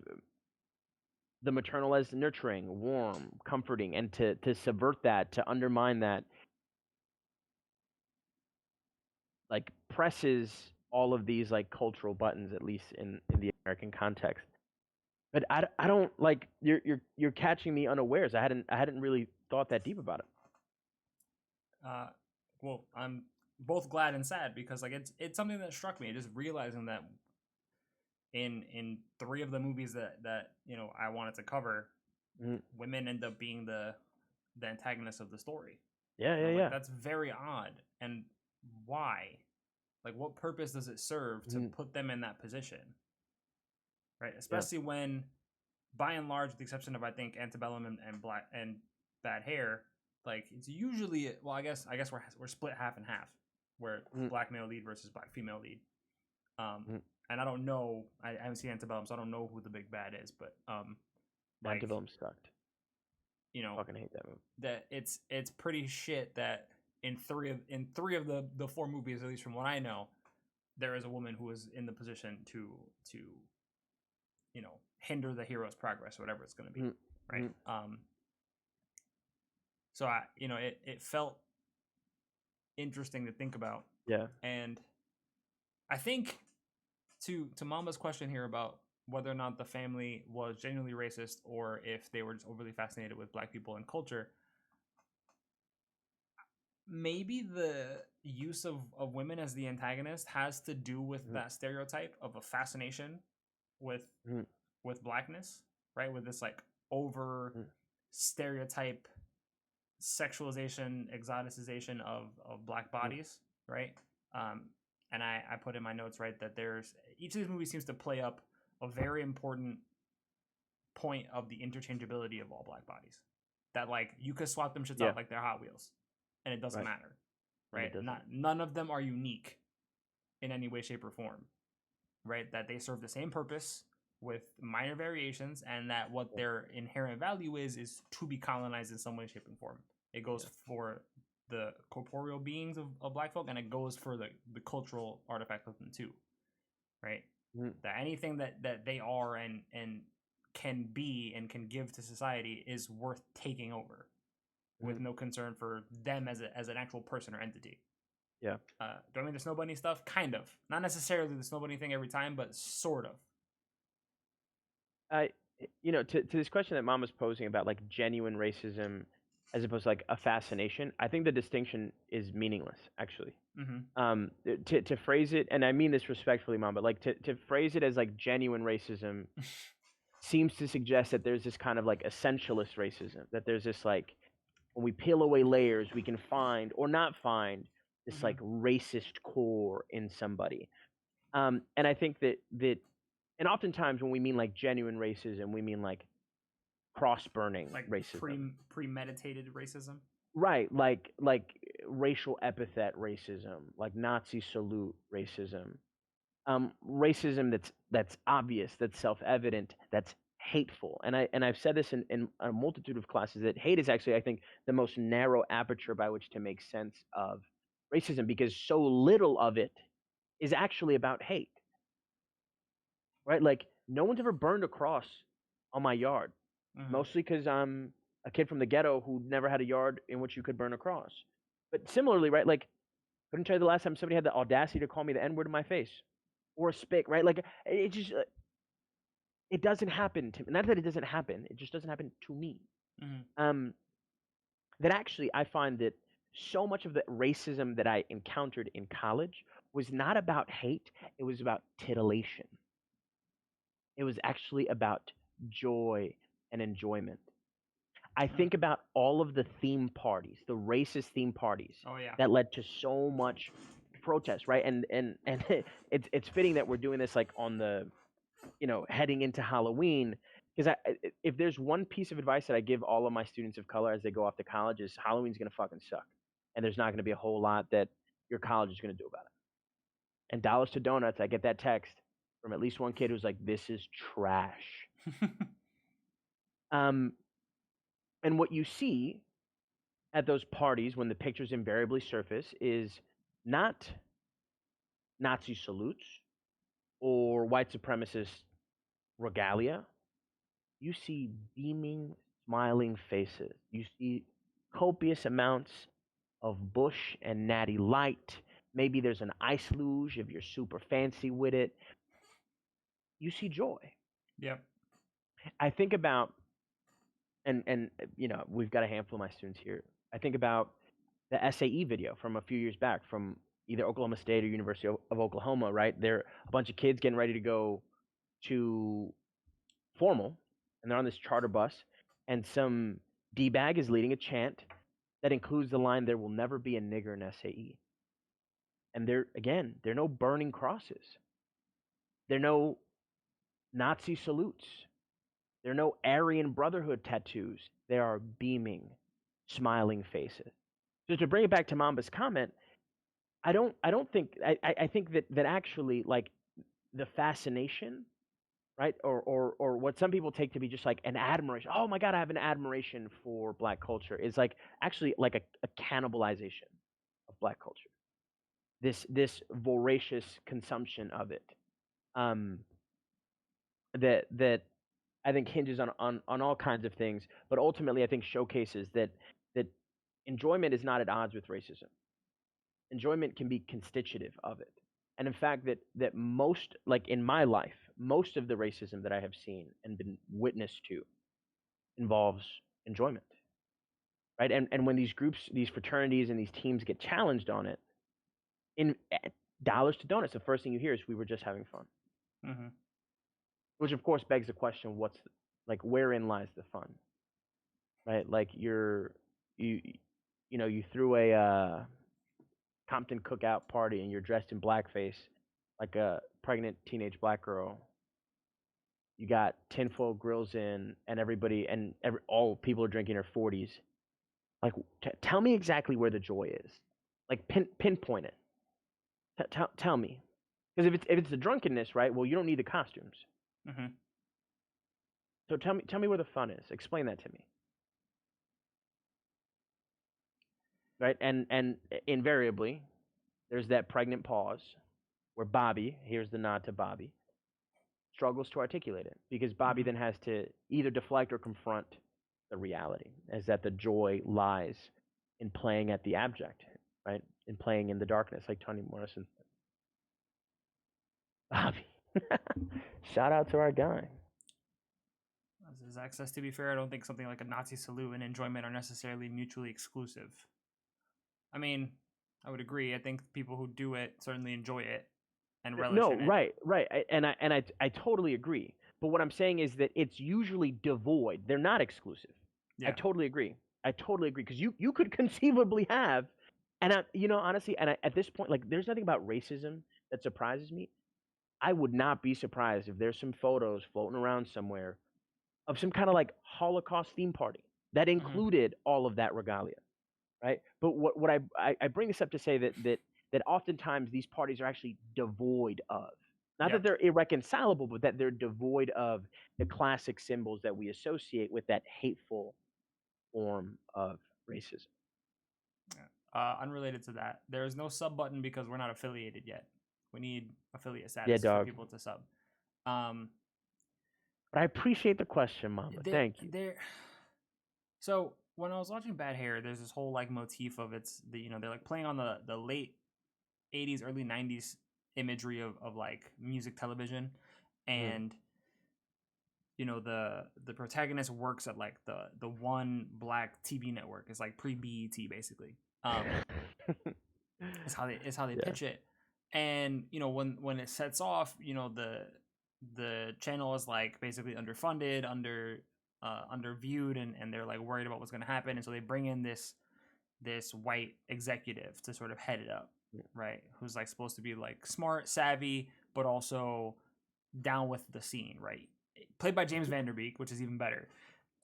the maternal as nurturing, warm, comforting, and to subvert that, to undermine that, like presses all of these like cultural buttons, at least in the American context. But I don't like you're catching me unawares. I hadn't really thought that deep about it. Well, I'm both glad and sad because like it's something that struck me, just realizing that in three of the movies that I wanted to cover, women end up being the antagonist of the story. Yeah. That's very odd. And why? Like, what purpose does it serve to put them in that position? Right, especially when, by and large, with the exception of I think Antebellum and Black and Bad Hair, like it's usually, well, I guess we're split half and half, where black male lead versus black female lead. And I don't know, I haven't seen Antebellum, so I don't know who the big bad is, but like, Antebellum sucked. Fucking hate that movie. That it's pretty shit that in three of the four movies, at least from what I know, there is a woman who is in the position to hinder the hero's progress or whatever it's going to be, right? So it felt interesting to think about. Yeah. And I think to Mama's question here about whether or not the family was genuinely racist or if they were just overly fascinated with black people and culture, maybe the use of women as the antagonist has to do with that stereotype of a fascination with blackness, right? With this like over stereotype sexualization, exoticization of black bodies, right? And I put in my notes, right, that there's each of these movies seems to play up a very important point of the interchangeability of all black bodies. That like you could swap them shits out like they're Hot Wheels, and it doesn't matter, right? None of them are unique in any way, shape, or form, right? That they serve the same purpose with minor variations, and that what their inherent value is to be colonized in some way, shape, and form. It goes for the corporeal beings of black folk, and it goes for the cultural artifacts of them too, right? That anything that they are and can be and can give to society is worth taking over with no concern for them as an actual person or entity. Yeah. Do I mean the Snow Bunny stuff? Kind of. Not necessarily the Snow Bunny thing every time, but sort of. To this question that Mom was posing about like genuine racism as opposed to like a fascination, I think the distinction is meaningless, actually. To phrase it, and I mean this respectfully, Mom, but like to phrase it as like genuine racism seems to suggest that there's this kind of like essentialist racism, that there's this like, when we peel away layers, we can find or not find this like racist core in somebody. And I think that and oftentimes when we mean like genuine racism, we mean like cross-burning like racism, premeditated racism, right? Like racial epithet racism, like Nazi salute racism, racism that's obvious, that's self-evident, that's hateful. And I've said this in a multitude of classes, that hate is actually, I think, the most narrow aperture by which to make sense of racism, because so little of it is actually about hate. Right? Like, no one's ever burned a cross on my yard, mostly because I'm a kid from the ghetto who never had a yard in which you could burn a cross. But similarly, right? Like, couldn't tell you the last time somebody had the audacity to call me the N-word in my face or a spick, right? Like, it just, it doesn't happen to me. Not that it doesn't happen, it just doesn't happen to me. That actually, I find that so much of the racism that I encountered in college was not about hate, it was about titillation. It was actually about joy and enjoyment. I think about all of the theme parties, the racist theme parties that led to so much protest, right? And it's fitting that we're doing this like on the, heading into Halloween, because if there's one piece of advice that I give all of my students of color as they go off to college, is Halloween's gonna fucking suck, and there's not gonna be a whole lot that your college is gonna do about it. And dollars to donuts, I get that text from at least one kid who's like, "This is trash." And what you see at those parties when the pictures invariably surface is not Nazi salutes or white supremacist regalia. you see beaming, smiling faces. You see copious amounts of bush and natty light. Maybe there's an ice luge if you're super fancy with it. You see joy. Yep. I think about, and we've got a handful of my students here. I think about the SAE video from a few years back from either Oklahoma State or University of Oklahoma, right? They're a bunch of kids getting ready to go to formal, and they're on this charter bus, and some D-bag is leading a chant that includes the line, "There will never be a nigger in SAE." And they're no burning crosses. They're no Nazi salutes. There are no Aryan Brotherhood tattoos. There are beaming, smiling faces. So to bring it back to Mamba's comment, I think that actually, like, the fascination, right, or what some people take to be just like an admiration. Oh my God, I have an admiration for Black culture, is like actually like a cannibalization of Black culture. This voracious consumption of it, that I think hinges on all kinds of things, but ultimately I think showcases that enjoyment is not at odds with racism. Enjoyment can be constitutive of it. And in fact, that most, like in my life, most of the racism that I have seen and been witness to involves enjoyment. Right? And when these groups, these fraternities and these teams get challenged on it, in dollars to donuts, the first thing you hear is, "We were just having fun." Mm-hmm. Which of course begs the question, wherein lies the fun? Right? Like you threw a Compton cookout party and you're dressed in blackface like a pregnant teenage Black girl. You got tinfoil grills in, and all people are drinking their 40s. Like, tell me exactly where the joy is. Like, pinpoint it. Tell me, because if it's the drunkenness, right? Well, you don't need the costumes. Mm-hmm. So tell me where the fun is. Explain that to me. Right? And invariably, there's that pregnant pause where Bobby, here's the nod to Bobby, struggles to articulate it, because Bobby then has to either deflect or confront the reality, as that the joy lies in playing at the abject, right? In playing in the darkness, like Toni Morrison said. Bobby. Shout out to our guy. Zach says, to be fair, I don't think something like a Nazi salute and enjoyment are necessarily mutually exclusive. I mean, I would agree. I think people who do it certainly enjoy it and relish in it. Right. I totally agree. But what I'm saying is that it's usually devoid. They're not exclusive. Yeah. I totally agree, because you could conceivably have, and honestly, at this point, like, there's nothing about racism that surprises me. I would not be surprised if there's some photos floating around somewhere of some kind of like Holocaust theme party that included all of that regalia, right? But what I bring this up to say that oftentimes these parties are actually devoid of, not that they're irreconcilable, but that they're devoid of the classic symbols that we associate with that hateful form of racism. Unrelated to that, there is no sub button because we're not affiliated yet. We need affiliate status for people to sub. But I appreciate the question, Mama. Thank you. So when I was watching Bad Hair, there's this whole like motif of they're like playing on the late 80s, early 90s imagery of like music television, and the protagonist works at like the one Black TV network. It's like pre-BET basically. It's how they pitch it, and when it sets off, the channel is like basically underfunded, underviewed, and they're like worried about what's going to happen, and so they bring in this white executive to sort of head it up, right? Who's like supposed to be like smart, savvy, but also down with the scene, right? Played by James Van Der Beek, which is even better.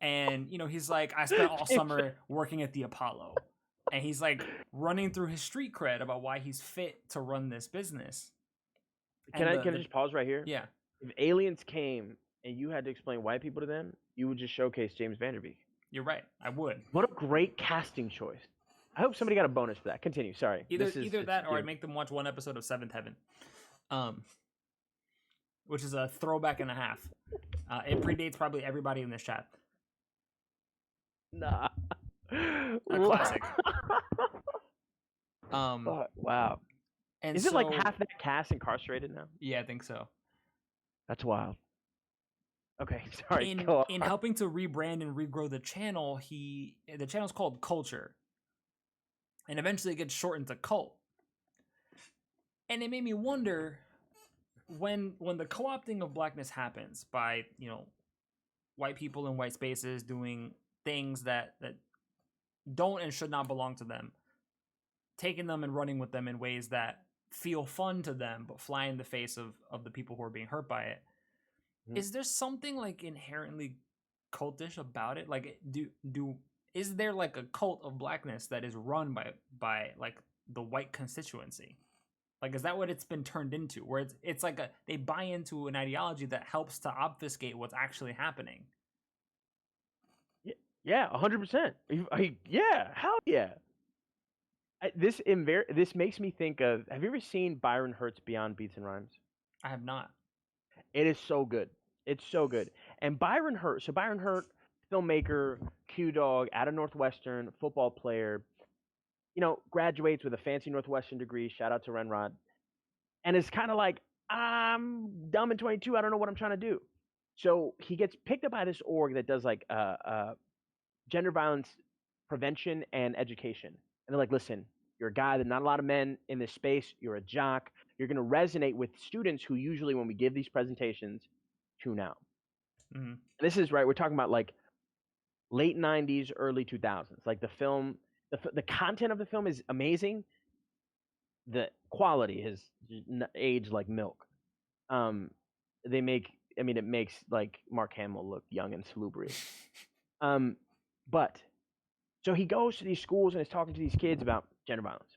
And he's like, I spent all summer working at the Apollo, and he's like running through his street cred about why he's fit to run this business. Can I just pause right here? Yeah. If aliens came and you had to explain white people to them, you would just showcase James Van Der Beek. You're right. I would. What a great casting choice. I hope somebody got a bonus for that. Continue. Sorry. Either that, or I'd make them watch one episode of Seventh Heaven. which is a throwback and a half. It predates probably everybody in this chat. Nah. A classic. Wow. And Is it like half that cast incarcerated now? Yeah, I think so. That's wild. Okay, sorry. In helping to rebrand and regrow the channel, the channel's called Culture, and eventually it gets shortened to Cult. And it made me wonder, when the co-opting of blackness happens by white people in white spaces doing things that don't and should not belong to them, taking them and running with them in ways that feel fun to them but fly in the face of the people who are being hurt by it. Is there something like inherently cultish about it? Like, is there like a cult of blackness that is run by like the white constituency? Like, is that what it's been turned into, where it's like they buy into an ideology that helps to obfuscate what's actually happening? Yeah, 100%. Yeah, hell yeah. This makes me think of, have you ever seen Byron Hurt's Beyond Beats and Rhymes? I have not. It is so good. It's so good. And Byron Hurt, filmmaker, Q Dog, out of Northwestern, football player, graduates with a fancy Northwestern degree. Shout out to Renrod. And it's kind of like, I'm dumb and 22. I don't know what I'm trying to do. So he gets picked up by this org that does like gender violence prevention and education. And they're like, listen, you're a guy, there's not a lot of men in this space. You're a jock. You're going to resonate with students who usually, when we give these presentations, tune out. Mm-hmm. This is right. We're talking about like late 90s, early 2000s. Like the film, the content of the film is amazing. The quality has aged like milk. It makes like Mark Hamill look young and salubrious. But so he goes to these schools and is talking to these kids about gender violence.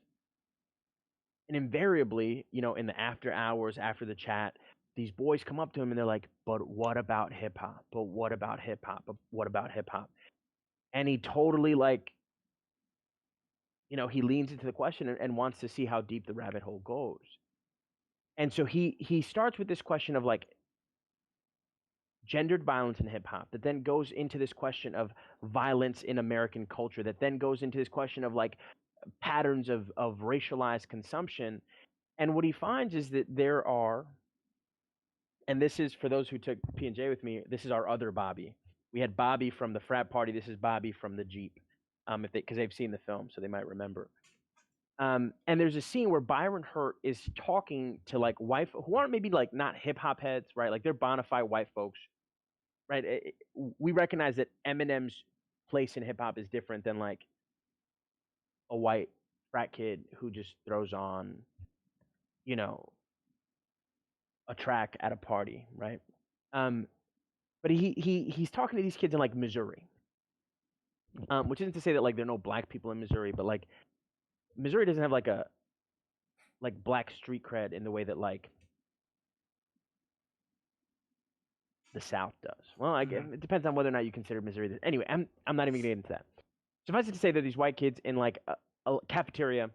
And invariably, in the after hours, after the chat, these boys come up to him and they're like, but what about hip hop? But what about hip hop? But what about hip hop? And he totally he leans into the question and wants to see how deep the rabbit hole goes. And so he starts with this question of like gendered violence in hip hop, that then goes into this question of violence in American culture, that then goes into this question of like patterns of racialized consumption. And what he finds is that there are, and this is for those who took P&J with me, this is our other Bobby. We had Bobby from the frat party. This is Bobby from the Jeep, because they've seen the film, so they might remember. And there's a scene where Byron Hurt is talking to like white who aren't maybe like not hip hop heads, right? Like they're bona fide white folks, right? We recognize that Eminem's place in hip hop is different than like a white frat kid who just throws on, a track at a party, right? But he's talking to these kids in like Missouri, which isn't to say that like there are no black people in Missouri, but like Missouri doesn't have like a black street cred in the way that like the South does. Well, it depends on whether or not you consider Missouri this. Anyway, I'm not even getting into that. Suffice it to say that these white kids in like a cafeteria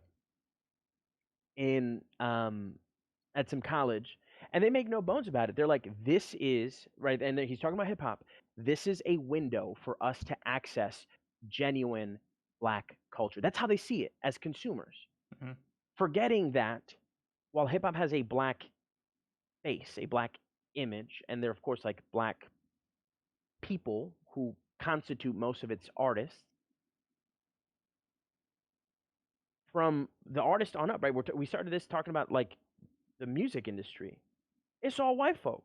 in at some college, and they make no bones about it. They're like, this is right, and he's talking about hip hop. This is a window for us to access genuine black culture. That's how they see it as consumers. Mm-hmm. Forgetting that while hip hop has a black face, a black image, and there are of course like black people who constitute most of its artists, from the artist on up, right? We started this talking about like the music industry. It's all white folk,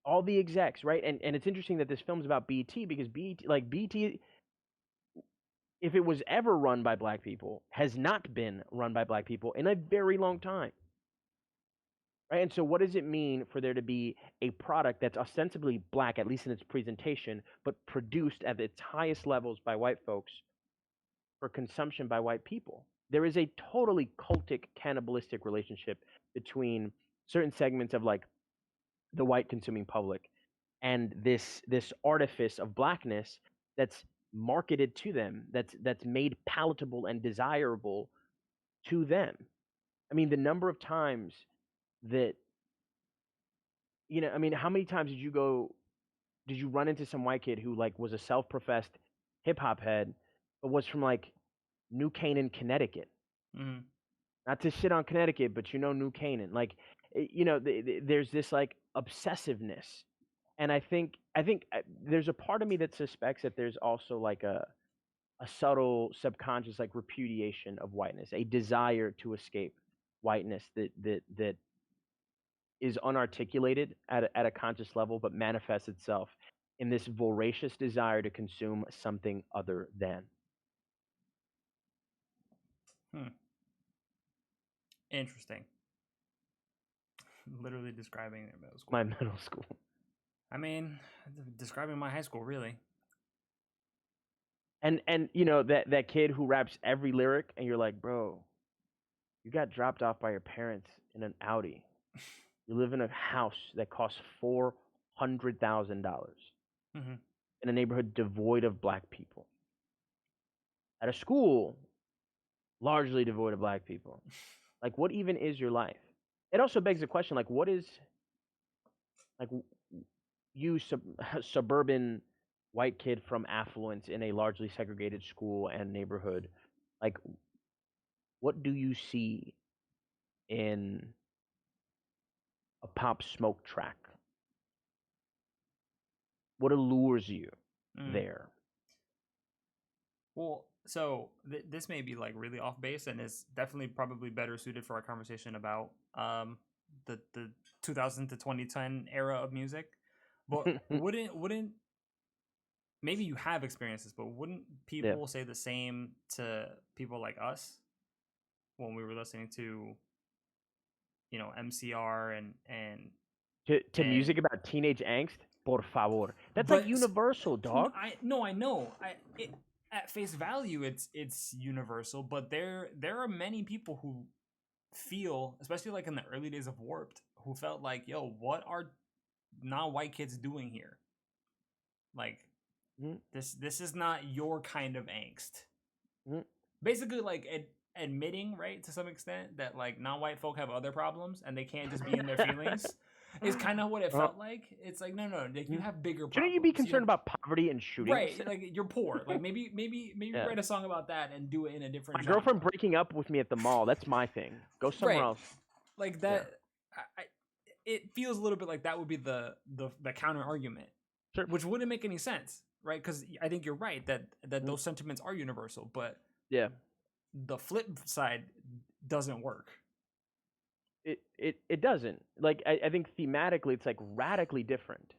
all the execs, right? And it's interesting that this film's about BET, because BET, if it was ever run by black people, has not been run by black people in a very long time. Right? And so what does it mean for there to be a product that's ostensibly black, at least in its presentation, but produced at its highest levels by white folks for consumption by white people? There is a totally cultic, cannibalistic relationship between certain segments of like the white consuming public and this artifice of blackness that's marketed to them, that's made palatable and desirable to them. I mean, the number of times that you know, I mean, how many times did you run into some white kid who like was a self-professed hip hop head, but was from like New Canaan, Connecticut? Mm-hmm. Not to shit on Connecticut, but you know New Canaan. Like, you know, there's this like obsessiveness, and I think there's a part of me that suspects that there's also like a subtle subconscious like repudiation of whiteness, a desire to escape whiteness that is unarticulated at a conscious level, but manifests itself in this voracious desire to consume something other than Hmm. Interesting. Literally describing their middle school. my middle school. I mean, describing my high school, really. And you know that kid who raps every lyric, and you're like, bro, you got dropped off by your parents in an Audi. You live in a house that costs $400,000 Mm-hmm. in a neighborhood devoid of black people, at a school largely devoid of black people. Like, what even is your life? It also begs the question, like, what is like you suburban white kid from affluence in a largely segregated school and neighborhood, like, what do you see in a Pop Smoke track? What allures you Mm. there? Well, so this may be like really off base, and is definitely probably better suited for our conversation about the 2000 to 2010 era of music. But wouldn't maybe you have experienced this, but wouldn't Yeah. people say the same to people like us when we were listening to, you know, MCR and To and music about teenage angst, por favor. That's like but universal, dog. I know at face value it's universal, but there are many people who feel, especially like in the early days of Warped, who felt like, yo, what are non-white kids doing here? Like, Mm, this is not your kind of angst. mm. Basically, like admitting, right, to some extent, that like non-white folk have other problems and they can't just be in their feelings is kind of what it Uh, felt like. It's like, no, like you mm. have bigger Shouldn't you be problems. You concerned don't, about poverty and shootings? right? Like you're poor. Like maybe Yeah. write a song about that and do it in a different My genre. girlfriend breaking up with me at the mall, that's my thing. Go somewhere Right. else. Like Yeah. that. It feels a little bit like that would be the counter argument, Sure. which wouldn't make any sense, right? Because I think you're right that Mm. those sentiments are universal, but Yeah. the flip side doesn't work. It doesn't. Like, I think thematically it's like radically different.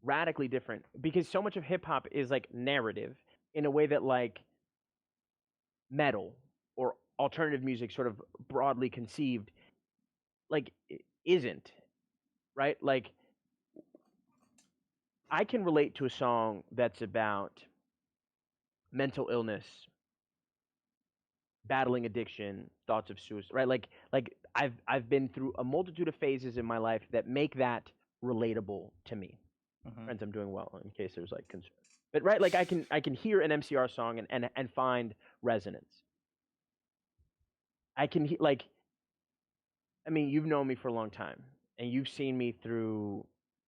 Radically different. Because so much of hip hop is like narrative in a way that like metal or alternative music sort of broadly conceived like isn't, right? Like, I can relate to a song that's about mental illness, battling addiction, thoughts of suicide, right? Like I've been through a multitude of phases in my life that make that relatable to me. Mm-hmm. Friends, I'm doing well in case there's like concern. But right, like I can hear an MCR song and find resonance. I can like, I mean, you've known me for a long time and you've seen me through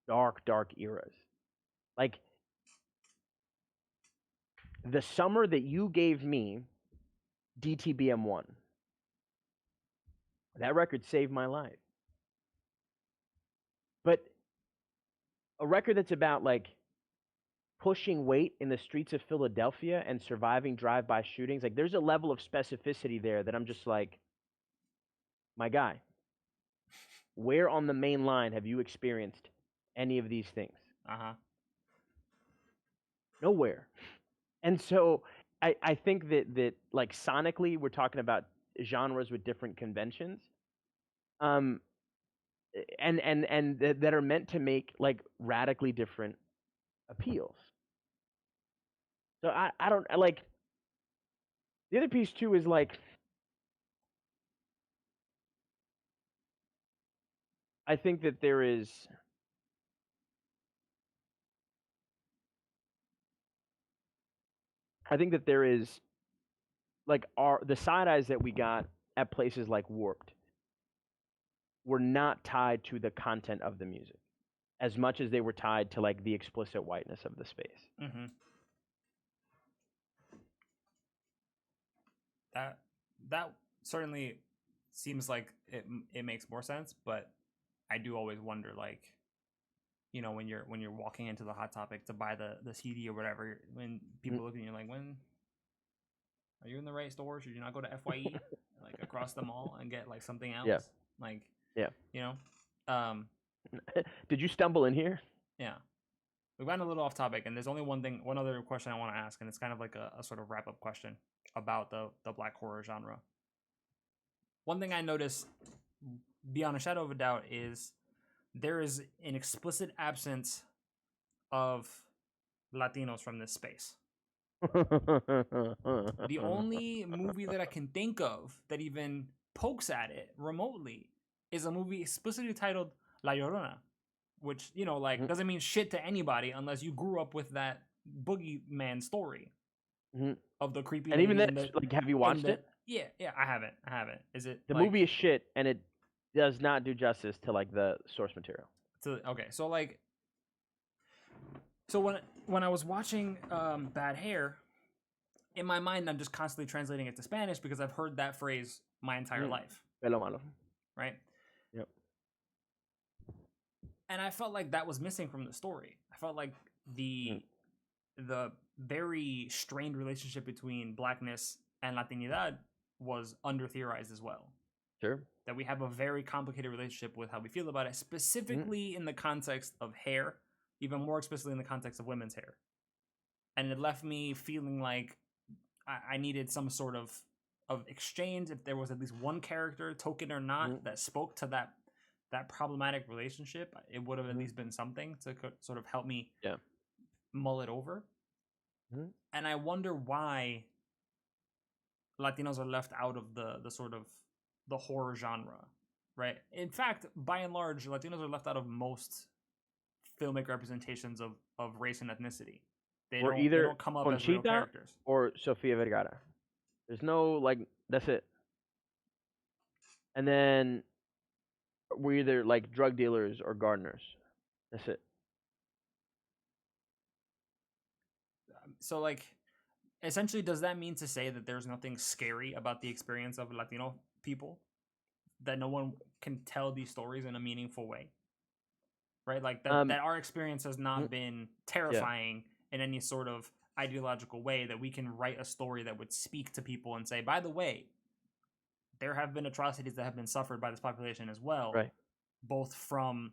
dark eras. Like, the summer that you gave me DTBM1, that record saved my life. But a record that's about like pushing weight in the streets of Philadelphia and surviving drive-by shootings, like there's a level of specificity there that I'm just like, my guy, where on the main line have you experienced any of these things? Uh-huh. Nowhere. And so I think that like sonically we're talking about genres with different conventions. Um and that are meant to make like radically different appeals. So I don't like, the other piece too is like, I think that there is I think that there is like the side eyes that we got at places like Warped were not tied to the content of the music. as much as they were tied to like the explicit whiteness of the space. Mm-hmm. That certainly seems like it makes more sense, but I do always wonder, like, you know, when you're walking into the Hot Topic to buy the CD or whatever, when people look at you like, when are you in the right store? Should you not go to FYE like across the mall and get like something else? Yeah. Like, Yeah. you know, Did you stumble in here? yeah. We went a little off topic, and there's only one other question I want to ask, and it's kind of like a sort of wrap up question about the black horror genre. One thing I noticed beyond a shadow of a doubt is there is an explicit absence of Latinos from this space. The only movie that I can think of that even pokes at it remotely is a movie explicitly titled La Llorona, which, you know, like, doesn't mean shit to anybody unless you grew up with that boogeyman story of the creepy and even lady then, like, have you watched it? Yeah, I haven't. Is it The like, movie is shit, and it does not do justice to like the source material. okay, so like, so when I was watching Bad Hair, in my mind I'm just constantly translating it to Spanish because I've heard that phrase my entire life. Pelo malo. Right? Yep. And I felt like that was missing from the story. I felt like the very strained relationship between blackness and Latinidad was under theorized as well. Sure. That we have a very complicated relationship with how we feel about it, specifically in the context of hair, even more explicitly in the context of women's hair. And it left me feeling like I needed some sort of exchange, if there was at least one character, token or not, that spoke to that problematic relationship. It would have at least been something to sort of help me mull it over. And I wonder why Latinos are left out of the sort of the horror genre, right? In fact, by and large, Latinos are left out of most filmic representations of race and ethnicity. They don't come up as real characters. Or Sofia Vergara. There's no, like, that's it. And then we're either like drug dealers or gardeners. That's it. So, like, essentially, does that mean to say that there's nothing scary about the experience of Latino people? That no one can tell these stories in a meaningful way? Right? Like, that our experience has not been terrifying in any sort of ideological way, that we can write a story that would speak to people and say, by the way, there have been atrocities that have been suffered by this population as well, right? Both from,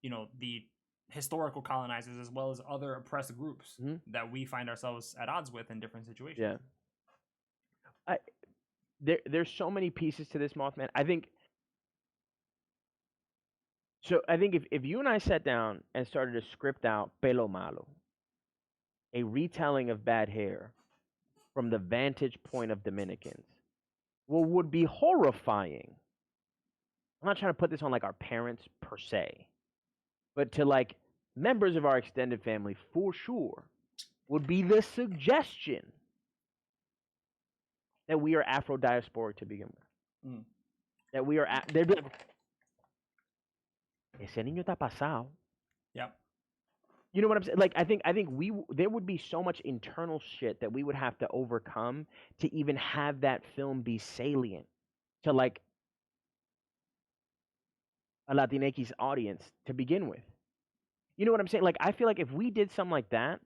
you know, the historical colonizers as well as other oppressed groups that we find ourselves at odds with in different situations. Yeah. There's so many pieces to this, Mothman. I think if you and I sat down and started to script out Pelo Malo, a retelling of Bad Hair from the vantage point of Dominicans, what would be horrifying, I'm not trying to put this on like our parents per se, but to like members of our extended family for sure, would be the suggestion that we are Afro-diasporic to begin with. That we are, they'd be like, ese niño está pasado. Yep. You know what I'm saying? Like, I think there would be so much internal shit that we would have to overcome to even have that film be salient to like a Latinx audience to begin with. You know what I'm saying? Like, I feel like if we did something like that,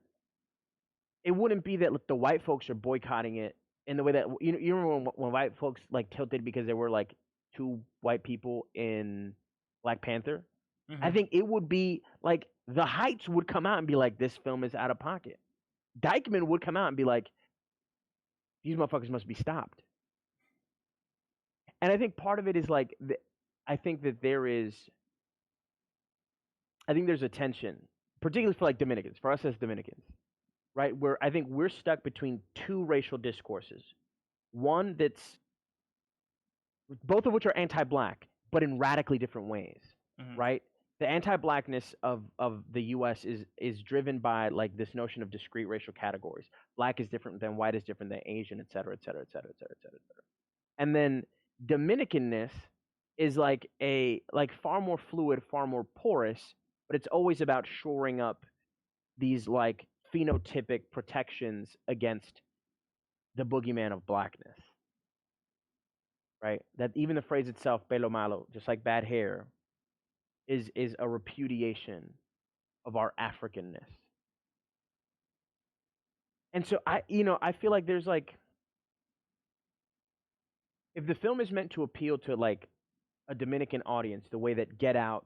it wouldn't be that the white folks are boycotting it in the way that, you remember when white folks like tilted because there were like 2 white people in Black Panther? I think it would be like the Heights would come out and be like, this film is out of pocket. Dykeman would come out and be like, these motherfuckers must be stopped. And I think part of it is like, I think there's a tension, particularly for like Dominicans, for us as Dominicans, right? Where I think we're stuck between 2 racial discourses. One that's, both of which are anti-Black, but in radically different ways, right? The anti-Blackness of the U.S. is driven by like this notion of discrete racial categories. Black is different than white is different than Asian, et cetera, et cetera, et cetera, et cetera, et cetera, et cetera. And then Dominicanness is like far more fluid, far more porous, but it's always about shoring up these like phenotypic protections against the boogeyman of blackness, right? That even the phrase itself, pelo malo, just like bad hair, is a repudiation of our Africanness. And so I feel like there's like, if the film is meant to appeal to like a Dominican audience, the way that Get Out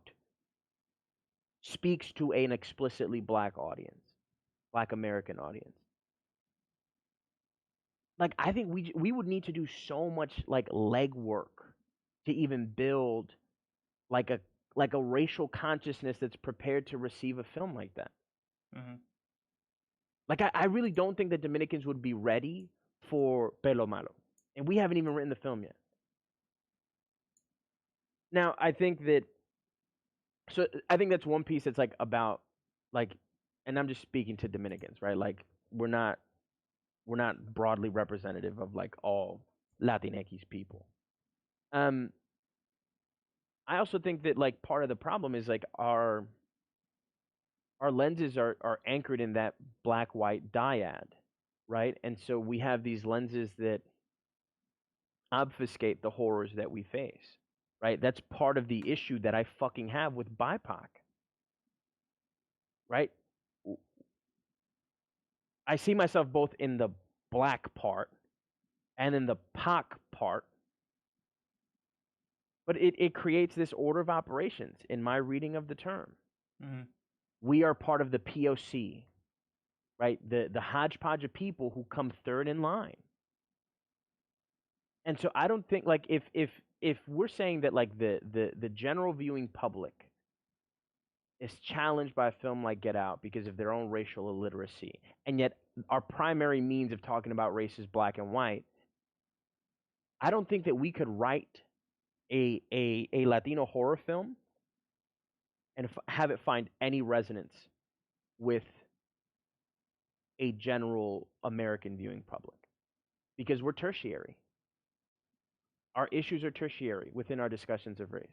speaks to an explicitly black audience, black American audience, like I think we would need to do so much like legwork to even build like a racial consciousness that's prepared to receive a film like that. Mm-hmm. Like I really don't think that Dominicans would be ready for Pelo Malo, and we haven't even written the film yet. Now I think that's one piece that's like about like, and I'm just speaking to Dominicans, right? Like we're not broadly representative of like all Latinx people. I also think that like part of the problem is like our lenses are anchored in that black white dyad, right? And so we have these lenses that obfuscate the horrors that we face, right? That's part of the issue that I fucking have with BIPOC, right? I see myself both in the black part and in the POC part, but it creates this order of operations in my reading of the term. Mm-hmm. We are part of the POC, right? The hodgepodge of people who come third in line. And so I don't think like if we're saying that like the general viewing public is challenged by a film like Get Out because of their own racial illiteracy, and yet our primary means of talking about race is black and white, I don't think that we could write a Latino horror film and have it find any resonance with a general American viewing public, because we're tertiary. Our issues are tertiary within our discussions of race.